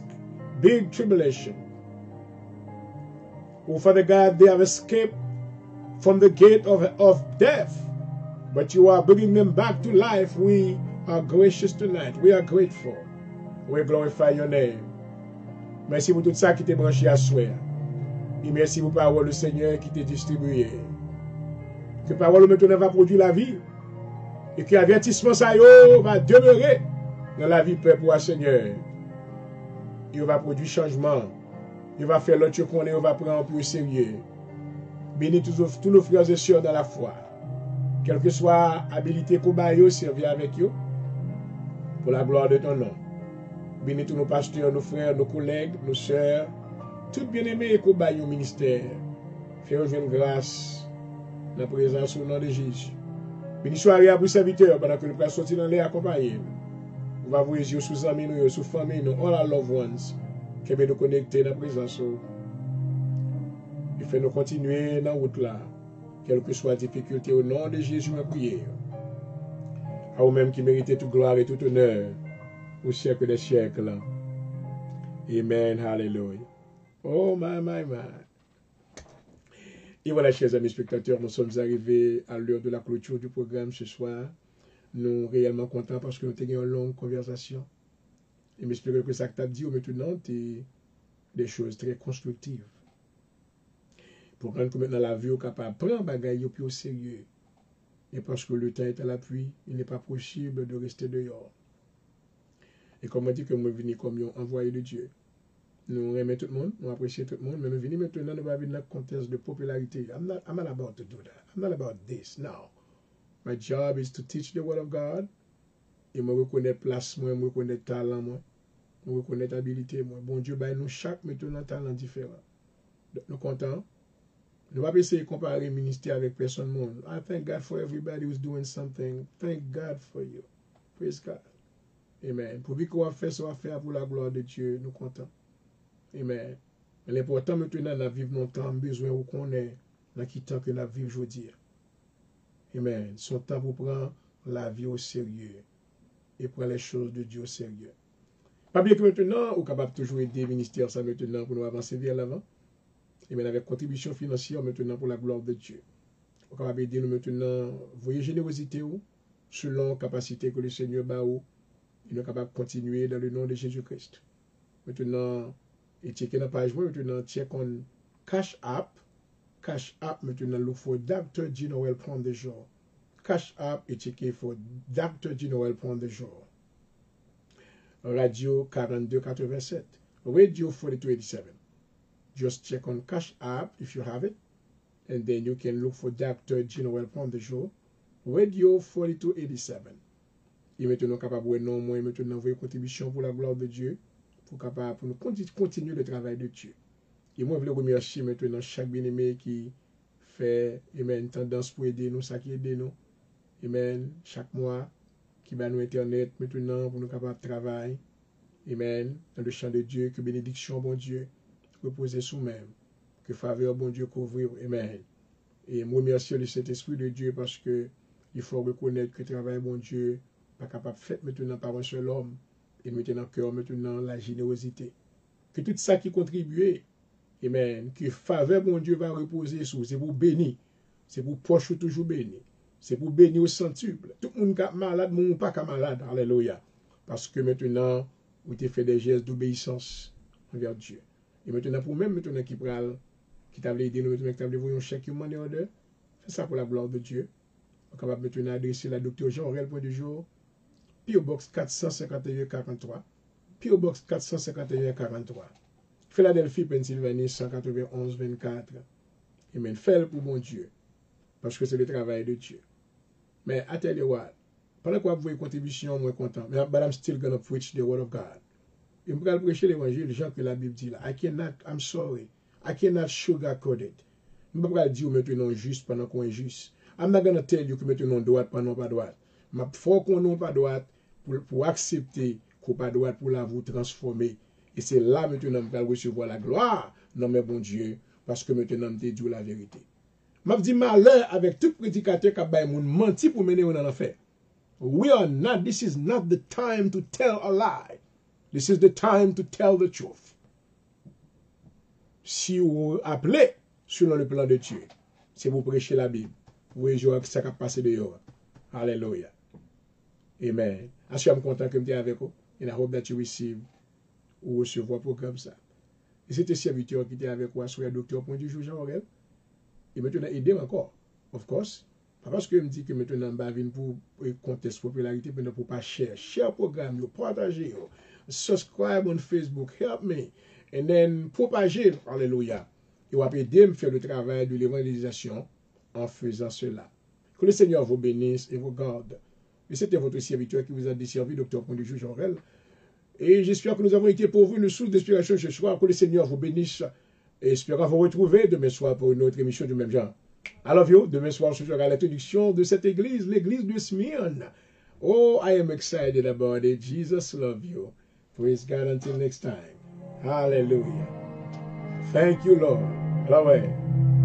big tribulation. Oh, Father God, they have escaped from the gate of death, but you are bringing them back to life. We are gracious tonight. We are grateful. We glorify your name. Merci pour tout ça qui t'est branché à soi. Et merci pour parole du Seigneur qui t'est distribuée. Que parole maintenant va produire la vie. Et que avertissement ça va demeurer dans la vie peuple pour Seigneur. Il va produire changement. Il va faire l'autre qu'on est, on va prendre plus au sérieux. Bénis tous nos frères et sœurs dans la foi. Quelle que soit habilité qu'on va servir avec eux. Pour la gloire de ton nom. Bénis tous nos pasteurs, nos frères, nos collègues, nos sœurs. Tout bien-aimés qu'on va au ministère. Fais-nous une grâce dans la présence au nom de Jésus. Bénis soirée à vos serviteurs pendant que nous pouvons sortir dans l'air accompagner. On va vous yeux sous amis, nous, sous famille, nous, all our loved ones, qui veulent nous connecter dans la présence. Il fait nous continuer dans la route là, quelle que soit la difficulté, au nom de Jésus, ma prière. À vous-même qui méritez toute gloire et tout honneur au siècle des siècles. Amen, hallelujah. Oh, my. Et voilà, chers amis spectateurs, nous sommes arrivés à l'heure de la clôture du programme ce soir. Nous sommes réellement contents parce que nous avons eu une longue conversation. Et j'espère que ça que tu as dit maintenant, c'est des choses très constructives. Pour rendre que maintenant la vie est capable de prendre des choses plus au sérieux. Et parce que le temps est à l'appui, il n'est pas possible de rester dehors. Et comme on dit que nous venons comme un envoyé de Dieu. Nous aimons tout le monde, nous apprécions tout le monde, mais nous venons maintenant, nous venons dans le contexte de popularité. I'm not about to do that. I'm not about this. No. My job is to teach the word of God. Et moi, reconnaître place, moi, reconnaître talent, moi, reconnaître habilité, moi. Bon Dieu, nous chaque maintenant talent différent. Nous contents. Nous ne pouvons pas essayer de comparer le ministère avec personne monde. I thank God for everybody who's doing something. Thank God for you. Praise God. Amen. Pour qu'on va faire, ça va faire pour la gloire de Dieu. Nous contents. Amen. Mais l'important maintenant, dans vivre longtemps, besoin où qu'on est, dans qui temps que nous vivons aujourd'hui. Amen. Son temps pour prendre la vie au sérieux et prendre les choses de Dieu au sérieux. Pas bien que maintenant, on est capable de toujours aider le ministère ça maintenant pour nous avancer vers l'avant. Amen. Avec contribution financière maintenant pour la gloire de Dieu. On est capable d'aider nous maintenant, voyez générosité ou, selon la capacité que le Seigneur bat ou, il est capable de continuer dans le nom de Jésus-Christ. Maintenant, et checker la page web, maintenant, check on Cash App. Cash App, maintenant, look for Dr. G. Noel Prendre de jour. Cash App et checker for Dr. G. Noel Prendre de jour. Radio 4287. Radio 4287. Just check on Cash App if you have it. And then you can look for Dr. G. Noel Prendre de jour. Radio 4287. Et maintenant, capable de non, moi, maintenant, envoyer contribution pour la gloire de Dieu. Pour nous continuer le travail de Dieu. Et moi, je veux remercier maintenant chaque bien-aimé qui fait une tendance pour aider nous, ça qui aide nous. Amen. Chaque mois, qui va nous Internet maintenant pour nous capables de travailler. Amen. Dans le champ de Dieu, que bénédiction, bon Dieu, reposer sous même. Que faveur, bon Dieu, couvrir. Amen. Et moi, remercie le Saint-Esprit de Dieu parce que il faut reconnaître que le travail, bon Dieu, pas capable de faire maintenant par un seul homme. Il mettait dans le cœur maintenant la générosité. Que tout ça qui contribuait, amen, que faveur mon Dieu va reposer sur, c'est pour bénir. C'est pour proche toujours béni. C'est pour bénir au centuple. Tout le monde qui est malade, mon pas qui est malade. Alléluia. Parce que maintenant, vous avez fait des gestes d'obéissance envers Dieu. Et maintenant, pour même maintenant qui t'a aidé nous, maintenant qui t'a voulu un chèque money order, fais ça pour la gloire de Dieu. On est capable maintenant adresser la docteur Jean-Aurel point du jour. P.O. Box 451-43. P.O. Box 451-43. Philadelphie, Pennsylvanie, 191-24. Amen. Fais-le pour mon Dieu. Parce que c'est le travail de Dieu. Mais, I tell you what, pendant que vous avez une contribution, moi content. Mais, but I'm still going to preach the word of God. Et je vais prêcher l'évangile, Jean que la Bible dit là. I'm sorry. I cannot sugarcoat it. Je ne peux pas dire maintenant juste pendant qu'on est juste. I'm not going to tell you que maintenant droite pendant pas droite. Mais il faut qu'on n'ait pas droite pour accepter qu'on pas droite pour la vous transformer. Et c'est là maintenant que vous recevoir la gloire. Non, mais bon Dieu, parce que maintenant, je dis la vérité. Je dis malheur avec tout prédicateur qui a menti pour mener dans l'enfer. This is not the time to tell a lie. This is the time to tell the truth. Si vous appelez selon le plan de Dieu, c'est pour prêcher la Bible. Vous voyez ça qui a passé dehors. Alléluia. Amen. Je suis content que je sois avec vous. And I hope that you receive ou recevoir un programme ça. Et c'était serviteur qui était avec moi sur le docteur point du jour Jean-Aurel. Et maintenant, aidez encore. Of course. Pas parce que je me dis que maintenant, je vais pour contester popularité, mais pour pas share. Share le programme, partagez. Subscribe on Facebook. Help me. And then, propagez. Alléluia. Et vous pouvez aider à faire le travail de l'évangélisation en faisant cela. Que le Seigneur vous bénisse et vous garde. Et c'était votre serviteur qui vous a desservi, docteur point du jour Jean-Aurel. Et j'espère que nous avons été pour vous une source d'inspiration ce soir. Que le Seigneur vous bénisse. Et espérons vous retrouver demain soir pour une autre émission du même genre. I love you. Demain soir, je serai à l'introduction de cette église, l'église de Smyrne. Oh, I am excited about it. Jesus love you. Praise God until next time. Hallelujah. Thank you, Lord. Bye-bye.